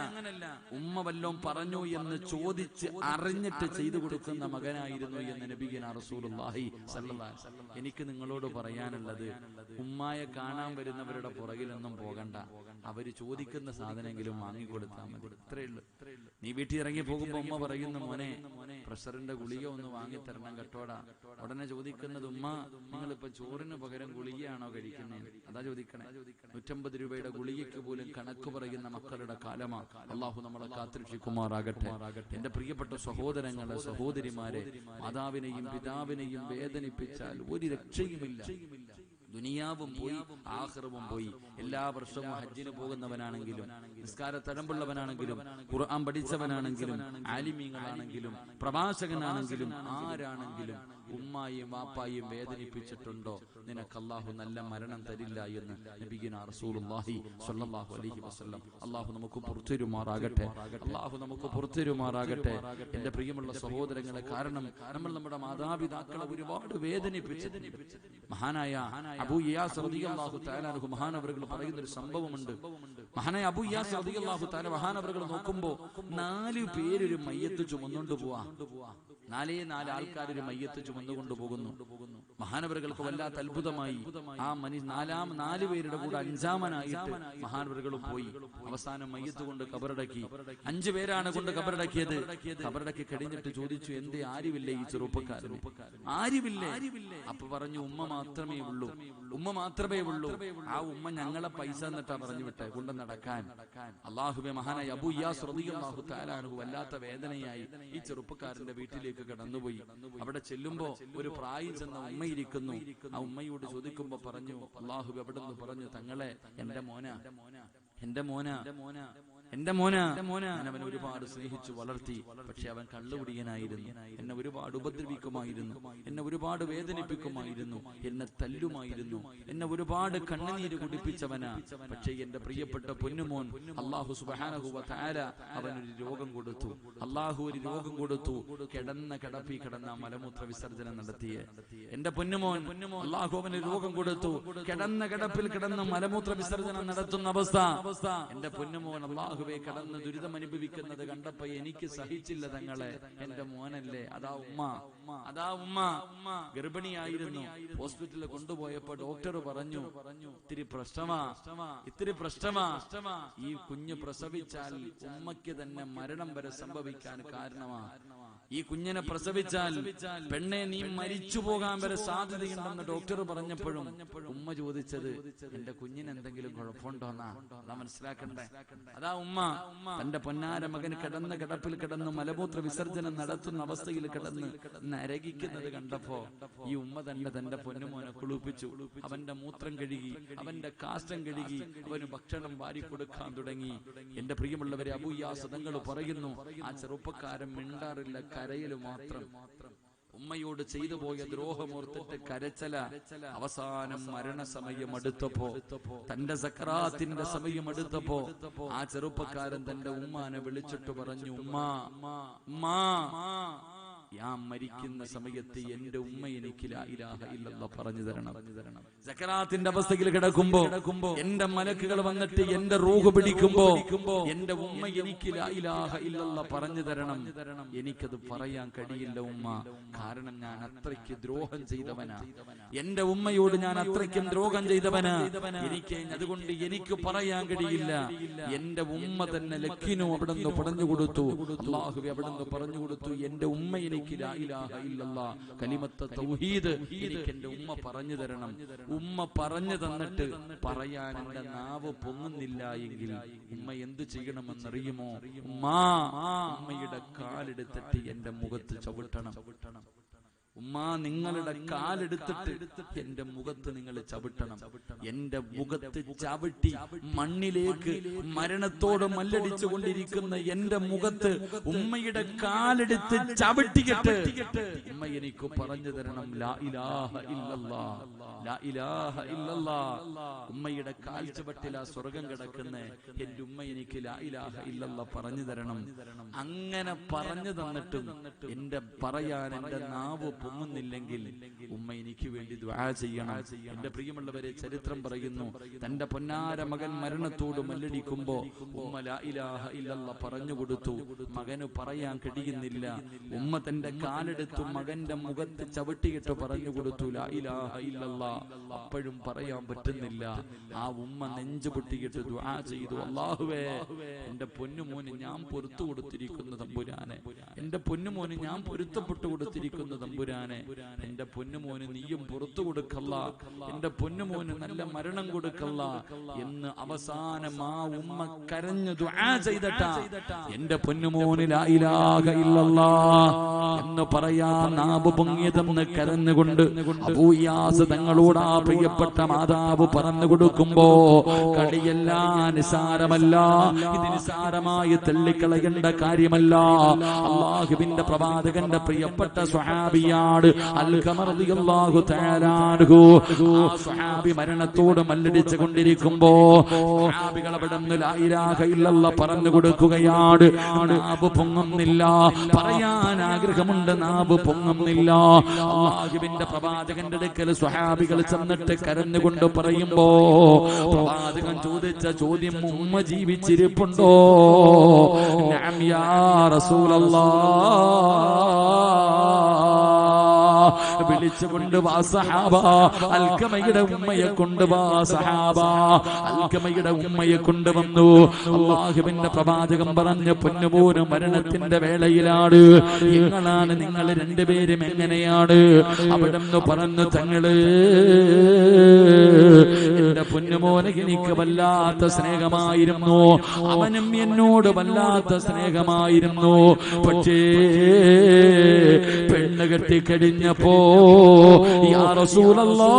ഉമ്മ വല്ലോം പറഞ്ഞു എന്ന് ചോദിച്ച് അറിഞ്ഞിട്ട് ചെയ്തു കൊടുക്കുന്ന മകനായിരുന്നു എന്ന് നബിയുനാ റസൂലുള്ളാഹി സ്വല്ലല്ലാഹു അലൈഹി വസല്ലം. എനിക്ക് നിങ്ങളോട് പറയാനുള്ളത്, ഉമ്മായെ കാണാൻ വരുന്നവരുടെ പുറകിലൊന്നും പോകണ്ട. അവര് ചോദിക്കുന്ന സാധനമെങ്കിലും വാങ്ങിക്കൊടുത്താൽ മതി. ഇത്രേ ഉള്ളൂ. നീ വീട്ടിൽ ഇറങ്ങി പോകുമ്പോ ഉമ്മ പറയുന്നു, മോനെ പ്രഷറിന്റെ ഗുളിക ഒന്ന് വാങ്ങിത്തരണം കേട്ടോടാ. ഉടനെ ചോദിക്കുന്നത്, ഉമ്മ നിങ്ങളിപ്പോ ചോറിന് പകരം ഗുളികയാണോ കഴിക്കുന്നത്? അതാ ചോദിക്കണേ. 150 രൂപയുടെ ഗുളികയ്ക്ക് പോലും കണക്ക് പറയുന്ന മക്കളുടെ കാലമാ. അള്ളാഹു നമ്മളെ കാത്തുരക്ഷിക്കുമാറാകട്ടെ. എന്റെ പ്രിയപ്പെട്ട സഹോദരങ്ങളെ, സഹോദരിമാരെ, മാതാവിനെയും പിതാവിനെയും വേദനിപ്പിച്ചാൽ ഒരു രക്ഷയുമില്ല. ദുനിയാവും പോയി, ആഖിറവും പോയി. എല്ലാ വർഷവും ഹജ്ജിന് പോകുന്നവനാണെങ്കിലും, നിസ്കാര തഴമ്പുള്ളവനാണെങ്കിലും, ഖുർആൻ പഠിച്ചവനാണെങ്കിലും, ആലിമീങ്ങളാണെങ്കിലും, പ്രഭാഷകനാണെങ്കിലും, ആരാണെങ്കിലും ഉമ്മായും വാപ്പായും വേദനിപ്പിച്ചിട്ടുണ്ടോ, നിനക്ക് അല്ലാഹു നല്ല മരണം തരില്ല എന്ന് നബിയുനാ റസൂലുള്ളാഹി സ്വല്ലല്ലാഹു അലൈഹി വസല്ലം. അല്ലാഹു നമുക്ക് പുറത്തുതരുമാറാകട്ടെ. അല്ലാഹു നമുക്ക് പുറത്തുതരുമാറാകട്ടെ. എന്റെ പ്രിയമുള്ള സഹോദരങ്ങളെ, കാരണം നമ്മൾ നമ്മുടെ മാതാപിതാക്കളെ ഒരുപാട് വേദനിപ്പിച്ചിട്ടുണ്ട്. മഹാനായ അബൂ ഇയാസ് റളിയല്ലാഹു തആല അൻഹു മഹാനവറുകൾ പറയുന്ന ഒരു സംഭവമുണ്ട്. മഹാനായ അബൂ ഇയാസ് റളിയല്ലാഹു തആല മഹാനവറുകൾ നോക്കുമ്പോ 4 പേരൊരു മയ്യത്ത് ചുമന്നുകൊണ്ട് പോവാ. 4 ആൾക്കാർ ഒരു മയ്യത്ത് ചുമന്നുകൊണ്ട് പോകുന്നു. മഹാനവറുകൾക്ക് വല്ലാത്ത അത്ഭുതമായി. ആ 4 പേരുടെ കൂടെ 5-ാമനായിട്ട് മഹാനവറുകളും പോയി. അവസാനം മയ്യത്ത് കൊണ്ട് കബറടക്കി. 5 പേരാണ് കൊണ്ട് കബറടക്കിയത്. കബറടക്കി കഴിഞ്ഞിട്ട് ചോദിച്ചു, എന്തേ ആരുമില്ലേ ഈ ചെറുപ്പക്കാരന്? ആരുമില്ലേ? അപ്പൊ പറഞ്ഞു, ഉമ്മ മാത്രമേ ഉള്ളൂ, ഉമ്മ മാത്രമേ ഉള്ളൂ. ആ ഉമ്മ ഞങ്ങളെ പൈസ എന്നിട്ടാ പറഞ്ഞു വിട്ടെ കൊണ്ട് നടക്കാൻ. അല്ലാഹുവേ, മഹാനായ അബൂ ഇയാസ് റളിയല്ലാഹു തആല അൻഹു വല്ലാത്ത വേദനയായി ഈ ചെറുപ്പക്കാരന്റെ വീട്ടിലേക്ക് കടന്നുപോയി. അവിടെ ചെല്ലുമ്പോ ഒരു പ്രായം ചെന്ന ഉമ്മയിരിക്കുന്നു. ആ ഉമ്മയോട് ചോദിക്കുമ്പോ പറഞ്ഞു, അല്ലാഹുവേ അവിടുന്ന് പറഞ്ഞു, തങ്ങളെ എന്റെ മോന അവൻ ഒരുപാട് സ്നേഹിച്ചു വളർത്തി. പക്ഷെ അവൻ കള്ളുകുടിയനായിരുന്നു. എന്നെ ഒരുപാട് ഉപദ്രവിക്കുമായിരുന്നു, എന്നെ ഒരുപാട് വേദനിപ്പിക്കുമായിരുന്നു, എന്നെ തല്ലുമായിരുന്നു, എന്നെ ഒരുപാട് കണ്ണുനീര് കുടിപ്പിച്ചവനാ. പക്ഷെ എന്റെ പ്രിയപ്പെട്ട പൊന്നുമോൻ അല്ലാഹു സുബ്ഹാനഹു വ തആല അവനൊരു രോഗം കൊടുത്തു. അല്ലാഹു ഒരു രോഗം കൊടുത്തു. കിടപ്പി കിടന്ന മലമൂത്ര വിസർജനം നടത്തിയ എന്റെ പൊന്നുമോൻ അല്ലാഹു അവന് രോഗം കൊടുത്തു. കിടപ്പിൽ കിടന്ന് മലമൂത്ര വിസർജനം നടത്തുന്ന അവസ്ഥ. എന്റെ പൊന്നുമോൻ അല്ലാഹുവേ കടന്ന് ദുരിതം അനുഭവിക്കുന്നത് കണ്ടപ്പോ എനിക്ക് സഹിച്ചില്ല തങ്ങളെ. എന്റെ മോനല്ലേ. അതാ ഉമ്മ ഗർഭിണിയായിരുന്നു. ഹോസ്പിറ്റലിൽ കൊണ്ടുപോയപ്പോ ഡോക്ടർ പറഞ്ഞു, ഇത്തിരി പ്രശ്നമാ. ഈ കുഞ്ഞ് പ്രസവിച്ചാൽ ഉമ്മയ്ക്ക് തന്നെ മരണം വരെ സംഭവിക്കാൻ കാരണമാ. ഈ കുഞ്ഞിനെ പ്രസവിച്ചാൽ പെണ്ണെ നീ മരിച്ചു പോകാൻ വരെ സാധ്യതയുണ്ടെന്ന് ഡോക്ടർ പറഞ്ഞപ്പോഴും ഉമ്മ ചോദിച്ചത്, എന്റെ കുഞ്ഞിന് എന്തെങ്കിലും കുഴപ്പമുണ്ടോന്നാ. അതാ മനസ്സിലാക്കണ്ടേ. അതാ ഉമ്മ തന്റെ പൊന്നാര മകൻ കിടപ്പിൽ കിടന്ന് മലമൂത്ര വിസർജനം നടത്തുന്ന അവസ്ഥയിൽ കിടന്ന് നരകിക്കുന്നത് കണ്ടപ്പോ ഈ ഉമ്മ തന്നെ തന്റെ പൊന്നുമോനെ കുളിപ്പിച്ചു. അവന്റെ മൂത്രം കഴുകി, അവന്റെ കാഷ്ടം കഴുകി, അവന് ഭക്ഷണം വാരി കൊടുക്കാൻ തുടങ്ങി. എന്റെ പ്രിയമുള്ളവരെ, അബൂ ഇയാസ് തങ്ങൾ പറയുന്നു, ആ ചെറുപ്പക്കാരൻ മിണ്ടാറില്ല, കരയില് മാത്രം. ഉമ്മയോട് ചെയ്തു പോയ ദ്രോഹമോർത്തിട്ട് കരച്ചല. അവസാനം മരണസമയം അടുത്തപ്പോ, തന്റെ സക്രാത്തിന്റെ സമയം അടുത്തപ്പോ ആ ചെറുപ്പക്കാരൻ തന്റെ ഉമ്മാനെ വിളിച്ചിട്ട് പറഞ്ഞു, ഉമ്മാ ഞാൻ മരിക്കുന്ന സമയത്ത് എന്റെ ഉമ്മ എനിക്ക് ലാ ഇലാഹ ഇല്ലല്ലാഹ് പറഞ്ഞു തരണം. സക്കറാത്തിന്റെ അവസ്ഥയിൽ കിടക്കുമ്പോ എന്റെ മലക്കുകൾ വന്നിട്ട് എന്റെ റൂഹ് പിടിക്കുമ്പോ എന്റെ ഉമ്മ എനിക്ക് ലാ ഇലാഹ ഇല്ലല്ലാഹ് പറഞ്ഞു തരണം. എനിക്കത് പറയാൻ കഴിയില്ല ഉമ്മ, കാരണം ഞാൻ അത്രയ്ക്ക് ദ്രോഹം ചെയ്തവനാ. എന്റെ ഉമ്മയോട് ഞാൻ അത്രയ്ക്കും ദ്രോഹം ചെയ്തവനാ. അതുകൊണ്ട് എനിക്ക് പറയാൻ കഴിയില്ല. എന്റെ ഉമ്മ തന്നെ ലക്കിനു അവിടുന്ന് പറഞ്ഞു കൊടുത്തു. അല്ലാഹുവേ അവിടുന്ന് പറഞ്ഞു കൊടുത്തു, എന്റെ ഉമ്മ എനിക്ക് ലാ ഇലാഹ ഇല്ലല്ലാഹ് കലിമത്ത് തൗഹീദ് എനിക്ക് എന്റെ ഉമ്മ പറഞ്ഞു തരണം. ഉമ്മ പറഞ്ഞു തന്നിട്ട് പറയാൻ എന്റെ നാവ് പൊങ്ങുന്നില്ല എങ്കിൽ ഉമ്മ എന്ത് ചെയ്യണമെന്നറിയുമോ? ഉമ്മയുടെ കാലെടുത്തിട്ട് എന്റെ മുഖത്ത് ചവിട്ടണം. ഉമ്മ നിങ്ങളുടെ കാലെടുത്തിട്ട് എന്റെ മുഖത്ത് നിങ്ങൾ ചവിട്ടണം. എന്റെ മുഖത്ത് ചവിട്ടി മണ്ണിലേക്ക് മരണത്തോട് മല്ലടിച്ചു കൊണ്ടിരിക്കുന്ന എന്റെ മുഖത്ത് ഉമ്മയുടെ കാലെടുത്ത് ചവിട്ടിയിട്ട് ഉമ്മ എനിക്ക് പറഞ്ഞു തരണം, ലാ ഇലാഹ ഇല്ലല്ലാഹ്, ലാ ഇലാഹ ഇല്ലല്ലാഹ്. ഉമ്മയുടെ കാൽ ചവിട്ടിലാ സ്വർഗം കിടക്കുന്ന എന്റെ ഉമ്മ എനിക്ക് ലാ ഇലാഹ ഇല്ലല്ലാഹ് പറഞ്ഞു തരണം. അങ്ങനെ പറഞ്ഞു തന്നിട്ടും എന്റെ പറയാൻ എന്റെ നാവ് പൊങ്ങുന്നില്ലെങ്കിൽ ഉമ്മ എനിക്ക് വേണ്ടി ദുആ ചെയ്യണം. എന്റെ പ്രിയമുള്ളവരെ, ചരിത്രം പറയുന്നു, തന്റെ പൊന്നാര മകൻ മരണത്തോട് മല്ലടിക്കുമ്പോ ഉമ്മ ലാ ഇലാഹ ഇല്ലല്ലാഹ് പറഞ്ഞു കൊടുത്തു. മകന് പറയാൻ കഴിയുന്നില്ല. ഉമ്മ തന്റെ കാലെടുത്തു മകന്റെ മുഖത്ത് ചവിട്ടിയിട്ട് പറഞ്ഞു കൊടുത്തു ലാ ഇലാഹ ഇല്ലല്ലാഹ്. അപ്പോഴും പറയാൻ പറ്റുന്നില്ല. ആ ഉമ്മ നെഞ്ചു പൊട്ടിയിട്ട് ദുആ ചെയ്തു, അല്ലാഹുവേ, എന്റെ പൊന്നുമോന് ഞാൻ പൊറുത്തു കൊടുത്തിരിക്കുന്നു തമ്പുരാനെ, എന്റെ പൊന്നുമോന് ഞാൻ പൊരുത്തപ്പെട്ടു കൊടുത്തിരിക്കുന്നു തമ്പുരാനെ, എന്റെ പൊന്നുമോന് നീയും പുറത്തു കൊടുക്കല്ല, എന്റെ പൊന്നുമോന് നല്ല മരണം കൊടുക്കല്ല എന്ന് അവസാനം ആ ഉമ്മ കരഞ്ഞു ദുആ ചെയ്തിട്ടാ എന്റെ പൊന്നുമോന് ലാ ഇലാഹ ഇല്ലല്ലാഹ് എന്ന് പറയാൻ നാവ് പൊങ്ങിയതെന്ന് കരഞ്ഞുകൊണ്ട് അബൂ ഇയാസ് തങ്ങളോട് ആ പ്രിയപ്പെട്ട മാതാവ് പറഞ്ഞു കൊടുക്കുമ്പോ കളിയല്ല, നിസാരമല്ല, ഇത് നിസാരമായി തള്ളിക്കളയേണ്ട കാര്യമല്ല. അല്ലാഹുവിന്റെ പ്രവാചകന്റെ പ്രിയപ്പെട്ട സ്വഹാബിയാണ് അൽഖമ റളിയല്ലാഹു തആല അൻഹു. ആ സ്വഹാബി മരണത്തോട് മല്ലടിച്ചു കൊണ്ടിരിക്കുമ്പോ സ്വഹാബികൾ അവിടുന്ന് ലാ ഇലാഹ ഇല്ലല്ലാഹ് പറഞ്ഞു കൊടുക്കുകയാണ്. നാവ് പൊങ്ങുന്നില്ല, പറയാൻ ആഗ്രഹമുണ്ട്, നാവ് പൊങ്ങുന്നില്ല. അല്ലാഹുവിന്റെ പ്രവാചകന്റെ അടുക്കൽ സ്വഹാബികൾ ചെന്നിട്ട് കരഞ്ഞുകൊണ്ട് പറയുമ്പോ പ്രവാചകൻ ചോദിച്ച ചോദ്യം, ഉമ്മ ജീവിച്ചിരിപ്പുണ്ടോ? നഅം യാ റസൂലല്ലാഹ്. വിളിച്ചുകൊണ്ട് വാ സഹാബ, അൽഖമയുടെ ഉമ്മയെ കൊണ്ടുവാ സഹാബ. അൽഖമയുടെ ഉമ്മയെ കൊണ്ടുവന്നു. അല്ലാഹുവിന്റെ പ്രവാചകൻ പറഞ്ഞു, പൊന്നുമോന് മരണത്തിന്റെ വേളയിലാണ്, എങ്ങനാണ് നിങ്ങൾ രണ്ടുപേരും എങ്ങനെയാണ്? അവിടെന്ന് പറഞ്ഞു, തങ്ങള് എന്റെ പൊന്നുമോനെ എനിക്ക് വല്ലാത്ത സ്നേഹമായിരുന്നു, അവനും എന്നോട് വല്ലാത്ത സ്നേഹമായിരുന്നു. പക്ഷേ പെണ്ണ് കെട്ടിക്കഴിഞ്ഞപ്പോ യാ റസൂലല്ലാഹ്,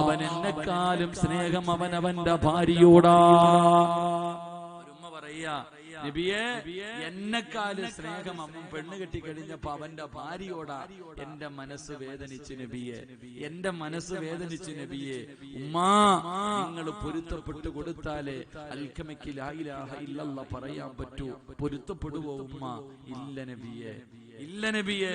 അവൻ എന്നെക്കാളും സ്നേഹം അവനവന്റെ ഭാര്യയോടാ. നബിയെ, എന്നെക്കാളും സ്നേഹം അവൻ പെണ്ണ് കെട്ടി കഴിഞ്ഞപ്പോ അവന്റെ ഭാര്യയോടാ. എന്റെ മനസ്സ് വേദനിച്ചു നബിയെ, എന്റെ മനസ്സ് വേദനിച്ചു നബിയെ. ഉമ്മാ, നിങ്ങൾ പൊരുത്തപ്പെട്ടു കൊടുത്താലേ അൽഖമയ്ക്ക് ലാ ഇലാഹ ഇല്ലല്ലാഹ് പറയാൻ പറ്റൂ. പൊരുത്തപ്പെടുവോ ഉമ്മ? ഇല്ല നബിയെ, ഇല്ല നബിയെ,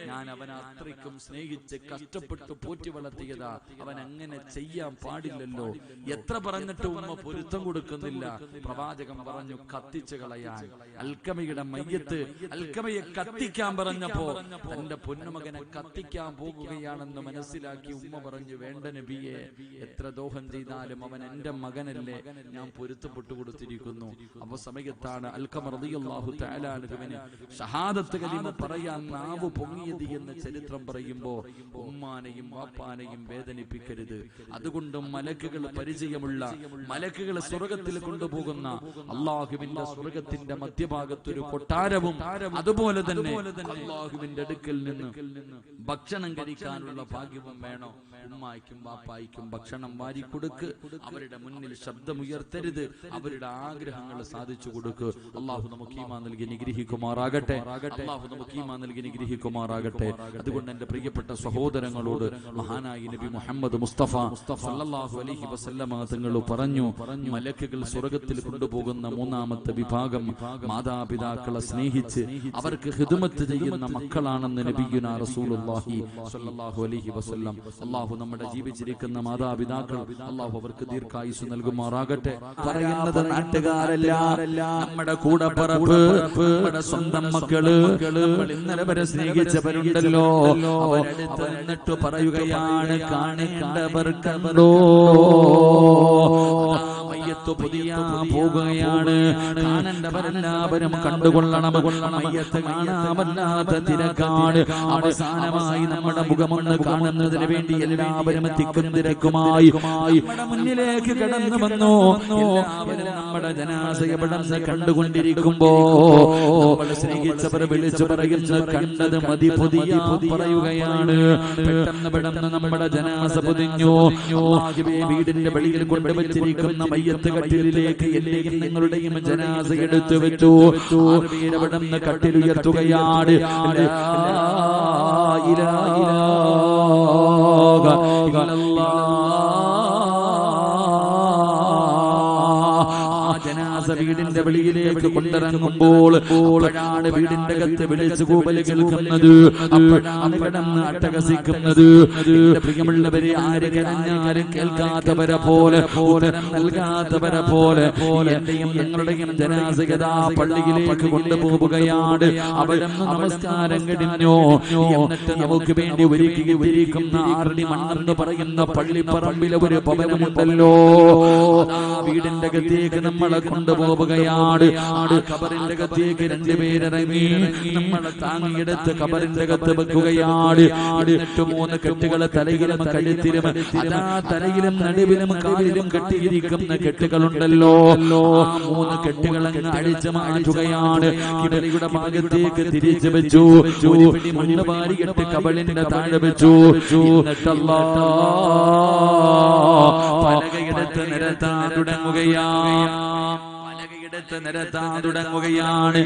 ഞാൻ അവനെ അത്രയ്ക്കും സ്നേഹിച്ച് കഷ്ടപ്പെട്ട് പോറ്റി വളർത്തിയതാ, അവൻ അങ്ങനെ ചെയ്യാൻ പാടില്ലല്ലോ. എത്ര പറഞ്ഞിട്ട് ഉമ്മ പൊരുത്തം കൊടുക്കുന്നില്ല. പ്രവാചകൻ പറഞ്ഞു കത്തിച്ചു കളയാൻ. അൽഖമയുടെ മയ്യത്ത് അൽഖമയെ കത്തിക്കാൻ പറഞ്ഞപ്പോ തന്റെ പൊന്നുമകനെ കത്തിക്കാൻ പോകുകയാണെന്ന് മനസ്സിലാക്കി ഉമ്മ പറഞ്ഞു, വേണ്ട നബിയെ, എത്ര ദോഹം ചെയ്താലും അവൻ എന്റെ മകനല്ലേ, ഞാൻ പൊരുത്തപ്പെട്ടു കൊടുത്തിരിക്കുന്നു. അപ്പൊ സമയത്താണ് അൽഖമ റളിയല്ലാഹു തആല അൻഹുവിന് ഷഹാദത്ത് കലിമ പറയാൻ നാവ് പൊങ്ങിയത് എന്ന് ചരിത്രം പറയുമ്പോ ഉമ്മാനെയും വാപ്പാനെയും വേദനിപ്പിക്കരുത്. അതുകൊണ്ട് മലക്കുകൾ പരിചയമുള്ള, മലക്കുകൾ സ്വർഗത്തിൽ കൊണ്ടുപോകുന്ന, അള്ളാഹുവിന്റെ സ്വർഗത്തിന്റെ മധ്യഭാഗത്തൊരു കൊട്ടാരവും അതുപോലെ തന്നെ അള്ളാഹുവിന്റെ അടുക്കൽ നിന്ന് ഭക്ഷണം കഴിക്കാനുള്ള ഭാഗ്യവും വേണോ? ഉമ്മായ്ക്കും വാപ്പായ്ക്കും ഭക്ഷണം വാരി കൊടുക്ക്, അവരുടെ മുന്നിൽ ശബ്ദമുയർത്തരുത്, അവരുടെ ആഗ്രഹങ്ങൾ സാധിച്ചു കൊടുക്ക്. അള്ളാഹു നമുക്ക് ഈമാൻ നൽകി നിഗ്രഹിക്കുമാറാകട്ടെ. അള്ളാഹു നമുക്ക് ഈമാൻ നൽകി നിഗ്രഹിക്കുമാറാകട്ടെ. അതുകൊണ്ട് എന്റെ പ്രിയപ്പെട്ട സഹോദരങ്ങളോട് മഹാനായി നബി മുഹമ്മദ് മുസ്തഫ സല്ലല്ലാഹു അലൈഹി വസല്ലമ തങ്ങൾ പറഞ്ഞു, മലക്കുകൾ സ്വർഗ്ഗത്തിൽ കൊണ്ടുപോകുന്ന മൂന്നാമത്തെ വിഭാഗം മാതാപിതാക്കളെ സ്നേഹിച്ച് അവർക്ക് ഖിദ്മത്ത് ചെയ്യുന്ന മക്കളാണെന്ന് നബിയുനാ റസൂലുള്ളാഹി സ്വല്ലല്ലാഹു അലൈഹി വസല്ലം. അല്ലാഹു നമ്മുടെ ജീവിച്ചിരിക്കുന്ന മാതാപിതാക്കൾ അല്ലാഹു അവർക്ക് ദീർഘായുസ്സ് നൽകുമാറാകട്ടെ. പറയുന്നത് നാട്ടുകാരല്ല, നമ്മുടെ കൂടപ്പിറപ്പ്, നമ്മുടെ സ്വന്തം മക്കള്, നമ്മൾ ഇന്നലെ വരെ സ്നേഹിച്ചവരുണ്ടല്ലോ, അവരടുത്ത് നിന്നിട്ട് പറയുകയാണ്, കാണേണ്ടവർ കണ്ടോ, മയ്യത്ത് പുതിയ പോകുകയാണ്, കാണേണ്ടവരെല്ലാവരും കണ്ടുകൊള്ളണം. മയ്യത്ത് കാണാമല്ലാത്ത തിരക്കാണ്. അവസാനമായി നമ്മുടെ മുഖമൊന്ന് കാണുന്നതിന് വേണ്ടി എല്ലാവരും തിക്കും തിരക്കുമായി നമ്മുടെ മുന്നിലേക്ക് കടന്നു വന്നു. എല്ലാവരും നമ്മുടെ ജനാസ എവിടെന്ന് കണ്ടുകൊണ്ടിരിക്കുമ്പോ നമ്മൾ സ്നേഹിച്ചവർ വിളിച്ചു പറയുന്ന കണ്ടത് മതി പുതിയ പറയുകയാണ്. പെട്ടെന്ന് പെട്ടെന്ന് നമ്മുടെ ജനാസ പൊതിഞ്ഞു. വീടിന്റെ വെളിയിൽ കൊണ്ടുവച്ചിരിക്കുന്ന മയ്യത്ത് കട്ടിലിലേക്ക് എന്റെയും നിങ്ങളുടെയും ജനാസ എടുത്തു വെച്ചു. വീരവിടന്ന് കട്ടിലുയർത്തുകയാണ്. ജനാസ വീടിന്റെ വീടിന്റെ വെളിയിലേക്ക് കൊണ്ടിറങ്ങുമ്പോൾ അപ്പോഴാണ് വീടിന്റെ അകത്ത് വിളിച്ചു കൂവല് കേൾക്കുന്നത്. അപ്പോഴാണ് കിടന്ന് അട്ടഹസിക്കുന്നത്. എന്റെ പ്രിയമുള്ളവരെ, ആര് കരഞ്ഞാലും കേൾക്കാത്തവരെ പോലെ, ഉത്തരം നൽകാത്തവരെ പോലെ എന്റെയും നിങ്ങളുടെയും ജനാസകതാ പള്ളിയിലേക്ക് കൊണ്ടുപോവുകയാണ്. അവിടെ നമസ്കാരം കഴിഞ്ഞോ, എന്നിട്ട് നമുക്ക് വേണ്ടി ഒരുക്കിയിരിക്കുന്ന 6 മണ്ണെന്ന് പറയുന്ന പള്ളിപ്പറമ്പിലെ ഒരു ഭവനമുണ്ടല്ലോ, വീടിന്റെ അകത്തേക്ക് നമ്മളെ കൊണ്ടുപോവുകയാണ്. കബറിന്റെ അകത്തേക്ക് 2 പേരിറങ്ങി നമ്മളെ താങ്ങിയെടുത്ത് കബറിന്റെ അകത്ത് വെക്കുകയാണ്. എന്നിട്ട് 3 കെട്ടുകളെ തലയിലും കഴുത്തിലും, അതാ തലയിലും നടുവിലും കാലിലും കെട്ടിയിരിക്കുന്ന കെട്ടുകളുണ്ടല്ലോ, ആ 3 കെട്ടുകളങ്ങ് അഴിച്ചു മാറ്റുകയാണ്. കിബിലയുടെ ഭാഗത്തേക്ക് തിരിച്ചു വെച്ചു. ഒരു പിടി മണ്ണ് വാരിയിട്ട് കബളിന്റെ താഴെ വെച്ചു. എന്നിട്ടല്ലാ പലകയെടുത്ത് നിരത്താൻ തുടങ്ങുകയാണ്.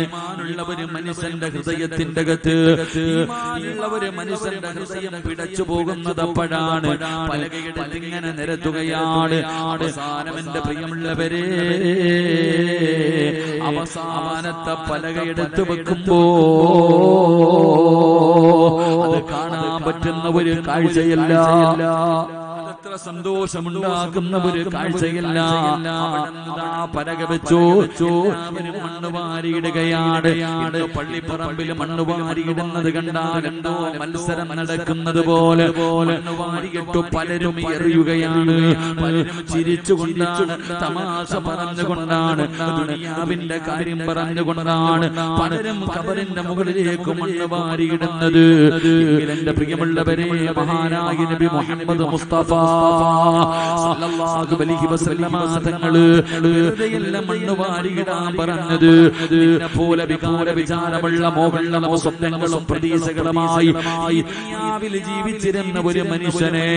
ഈമാനുള്ള ഒരു മനുഷ്യന്റെ ഹൃദയത്തിന്റെ അകത്ത്, ഈമാനുള്ള ഒരു മനുഷ്യന്റെ ഹൃദയം പിടച്ചു പോകുന്നത് അപ്പോഴാണ്. പലകയെടുത്ത് ഇങ്ങനെ നിരത്തുകയാണ്. അവസാനം എന്റെ പ്രിയമുള്ളവരെ, അവസാനത്തെ പലകയെടുത്ത് വെക്കുമ്പോ അത് കാണാൻ പറ്റുന്ന ഒരു കാഴ്ചയല്ല, അത്ര സന്തോഷമുണ്ടാക്കുന്ന ഒരു കാഴ്ചയല്ല. പലക വെച്ചോ, മണ്ണ് വാരിയിടുകയാണ്. പള്ളിപ്പറമ്പിൽ മണ്ണ് വാരിയിടുന്നത് കണ്ടാൽ എന്തോ മത്സരം നടക്കുന്നത് പോലെ മണ്ണ് വാരിയിട്ടു പലരും എറിയുകയാണ്. പലരും ചിരിച്ചുകൊണ്ടാണ്, തമാശ പറഞ്ഞുകൊണ്ടാണ്, ദുനിയാവിന്റെ കാര്യം പറഞ്ഞുകൊണ്ടാണ് പലരും കബറിന്റെ മുകളിലേക്ക് മണ്ണ് വാരിയിടുന്നത്. എന്റെ പ്രിയമുള്ളവരെ, മഹാനായ നബി മുഹമ്മദ് മുസ്തഫ സല്ലല്ലാഹു അലൈഹി വസല്ലമ തങ്ങൾ വെറുതെയല്ല മണ്ണ് വാരിയിടാൻ പറഞ്ഞത്. നിന്നെ പോലെ വികാര വിചാരമുള്ള മോഹങ്ങളും സ്വപ്നങ്ങളും പ്രതീക്ഷകളുമായി ദുനിയാവിൽ ജീവിച്ചിരുന്ന ഒരു മനുഷ്യനെ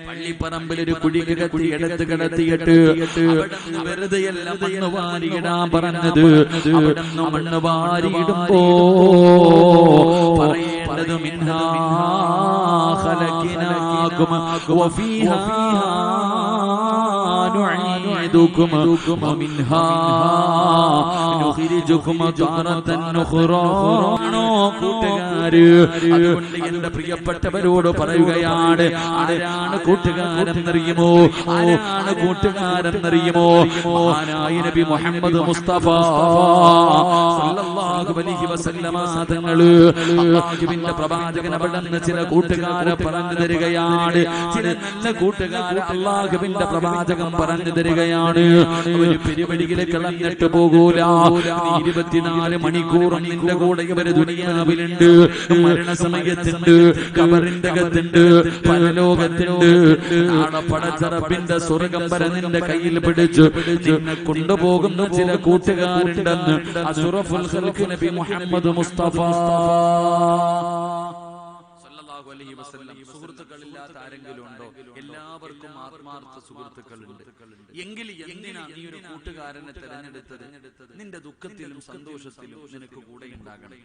പള്ളിപ്പറമ്പിൽ ഒരു കുഴികകത്തി എടുത്ത് കിടത്തിയിട്ട് വെറുതെയല്ല മണ്ണ് വാരിയിടാൻ പറഞ്ഞത്. അവിടെ മണ്ണ് വാരിയിടുമ്പോ പറയേണ്ടത് മിൻഹാ ഖലഖനാകും വഫീഹാ نعيدكم ومنها نخرجكم تارة أخرى. കൂട്ടുകാര്, അതുകൊണ്ട് എന്റെ പ്രിയപ്പെട്ടവരോട് പറയുകയാണ്, ആരാണ് കൂട്ടുകാരെന്നറിയുമോ? ആരാണ് കൂട്ടുകാരെന്നറിയുമോ? മഹാനായ നബി മുഹമ്മദ് മുസ്തഫ സല്ലല്ലാഹു അലൈഹി വസല്ലമ തങ്ങൾ, അല്ലാഹുവിന്റെ പ്രവാചകൻ അവിടുന്ന് ചില കൂട്ടുകാരെ പറഞ്ഞു തരികയാണ്. ചില നല്ല കൂട്ടുകാരെ അല്ലാഹുവിന്റെ പ്രവാചകൻ പറഞ്ഞു തരികയാണ്. ഒരു പരിപാടിയിൽ കളഞ്ഞിട്ട് പോകൂല. 24 മണിക്കൂറും നിന്റെ കൂടെ ഇവര് ദുനിയാവിലുണ്ട്, മരണസമയത്തുണ്ട്, കബറിന്റെ അകത്തുണ്ട്, പരലോകത്തുണ്ട്. നാളെ പടച്ച റബ്ബിന്റെ സ്വർഗ്ഗം വരെ നിന്റെ കയ്യിൽ പിടിച്ചു നിന്നെ കൊണ്ടുപോകുന്ന ചില കൂട്ടുകാരുണ്ടെന്ന് അഷ്റഫുൽ ഖൽഖ് നബി മുഹമ്മദ് മുസ്തഫ സല്ലല്ലാഹു അലൈഹി വസല്ലം. സുഹൃത്തുക്കളില്ലാത്ത ആരെങ്കിലും ഉണ്ടോ? എല്ലാവർക്കും ആത്മാർത്ഥ സുഹൃത്തുക്കളുണ്ട്. എങ്കിൽ എന്തിനാ നീ ഒരു കൂട്ടുകാരനെ തെരഞ്ഞെടുത്തത്? നിന്റെ ദുഃഖത്തിലും സന്തോഷത്തിലും നിനക്ക് കൂടെ ഉണ്ടാകണം.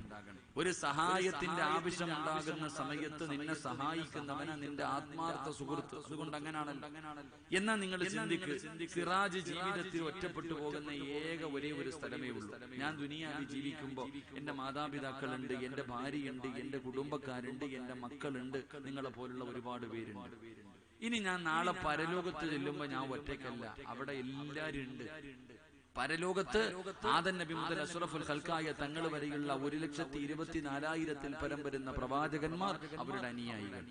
ഒരു സഹായത്തിന്റെ ആവശ്യം ഉണ്ടാകുന്ന സമയത്ത് നിന്നെ സഹായിക്കുന്നവനാ നിന്റെ ആത്മാർത്ഥ സുഹൃത്ത്. അതുകൊണ്ട് അങ്ങനാണല്ലോ. എന്നാ നിങ്ങൾ ചിന്തിക്ക്, സിറാജ് ജീവിതത്തിൽ ഒറ്റപ്പെട്ടു പോകുന്ന ഒരേ ഒരു സ്ഥലമേ ഉള്ളൂ. ഞാൻ ദുനിയാവിൽ ജീവിക്കുമ്പോ എന്റെ മാതാപിതാക്കളുണ്ട്, എന്റെ ഭാര്യയുണ്ട്, എന്റെ കുടുംബക്കാരുണ്ട്, എന്റെ മക്കളുണ്ട്, നിങ്ങളെ പോലുള്ള ഒരുപാട് പേരുണ്ട്. ഇനി ഞാൻ നാളെ പരലോകത്ത് ചെല്ലുമ്പോ ഞാൻ ഒറ്റയ്ക്കല്ല, അവിടെ എല്ലാരും ഉണ്ട്. പരലോകത്ത് ആദം നബി മുതൽ അഷ്റഫുൽ ഖൽഖായ തങ്ങൾ വരെയുള്ള 1,24,000-ൽ പരം വരുന്ന പ്രവാചകന്മാർ, അവരുടെ അനുയായികൾ.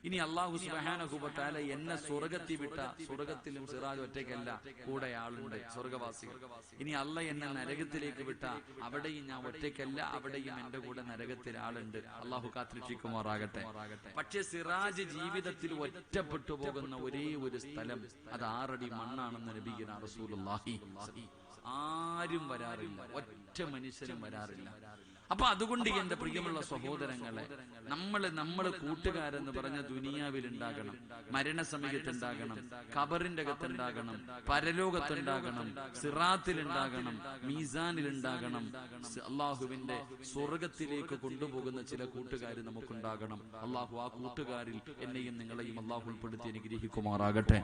ഇനി അല്ലാഹു സുബ്ഹാനഹു വ തആല എന്നെ സ്വർഗ്ഗത്തിൽ വിട്ട, സ്വർഗ്ഗത്തിലും സിറാജ് ഒറ്റയ്ക്കല്ല, കൂടെ ആളുണ്ട്, സ്വർഗ്ഗവാസികൾ. ഇനി അല്ലാഹ് എന്നെ നരകത്തിലേക്ക് വിട്ട, അവിടെയും ഞാൻ ഒറ്റയ്ക്കല്ല, അവിടെയും എന്റെ കൂടെ നരകത്തിൽ ആളുണ്ട്. അല്ലാഹു കാത്തിരക്ഷിക്കുമാറാകട്ടെ. പക്ഷെ സിറാജ് ജീവിതത്തിൽ ഒറ്റപ്പെട്ടു പോകുന്ന ഒരേ ഒരു സ്ഥലം, അത് 6 അടി മണ്ണാണെന്ന് നബിയുനാ റസൂലുള്ളാഹി. ആരും വരാറില്ല, ഒറ്റ മനുഷ്യരും വരാറില്ല. അപ്പൊ അതുകൊണ്ട് എന്റെ പ്രിയമുള്ള സഹോദരങ്ങളെ, നമ്മൾ കൂട്ടുകാരെന്ന് പറഞ്ഞ ദുനിയാവിൽ ഉണ്ടാകണം, മരണസമയത്തുണ്ടാകണം, ഖബറിന്റെ അകത്തുണ്ടാകണം, പരലോകത്തുണ്ടാകണം, സിറാത്തിലുണ്ടാകണം, മീസാനിലുണ്ടാകണം. അള്ളാഹുവിന്റെ സ്വർഗത്തിലേക്ക് കൊണ്ടുപോകുന്ന ചില കൂട്ടുകാർ നമുക്കുണ്ടാകണം. അള്ളാഹു ആ കൂട്ടുകാരിൽ എന്നെയും നിങ്ങളെയും അള്ളാഹു ഉൾപ്പെടുത്തി അനുഗ്രഹിക്കുമാറാകട്ടെ.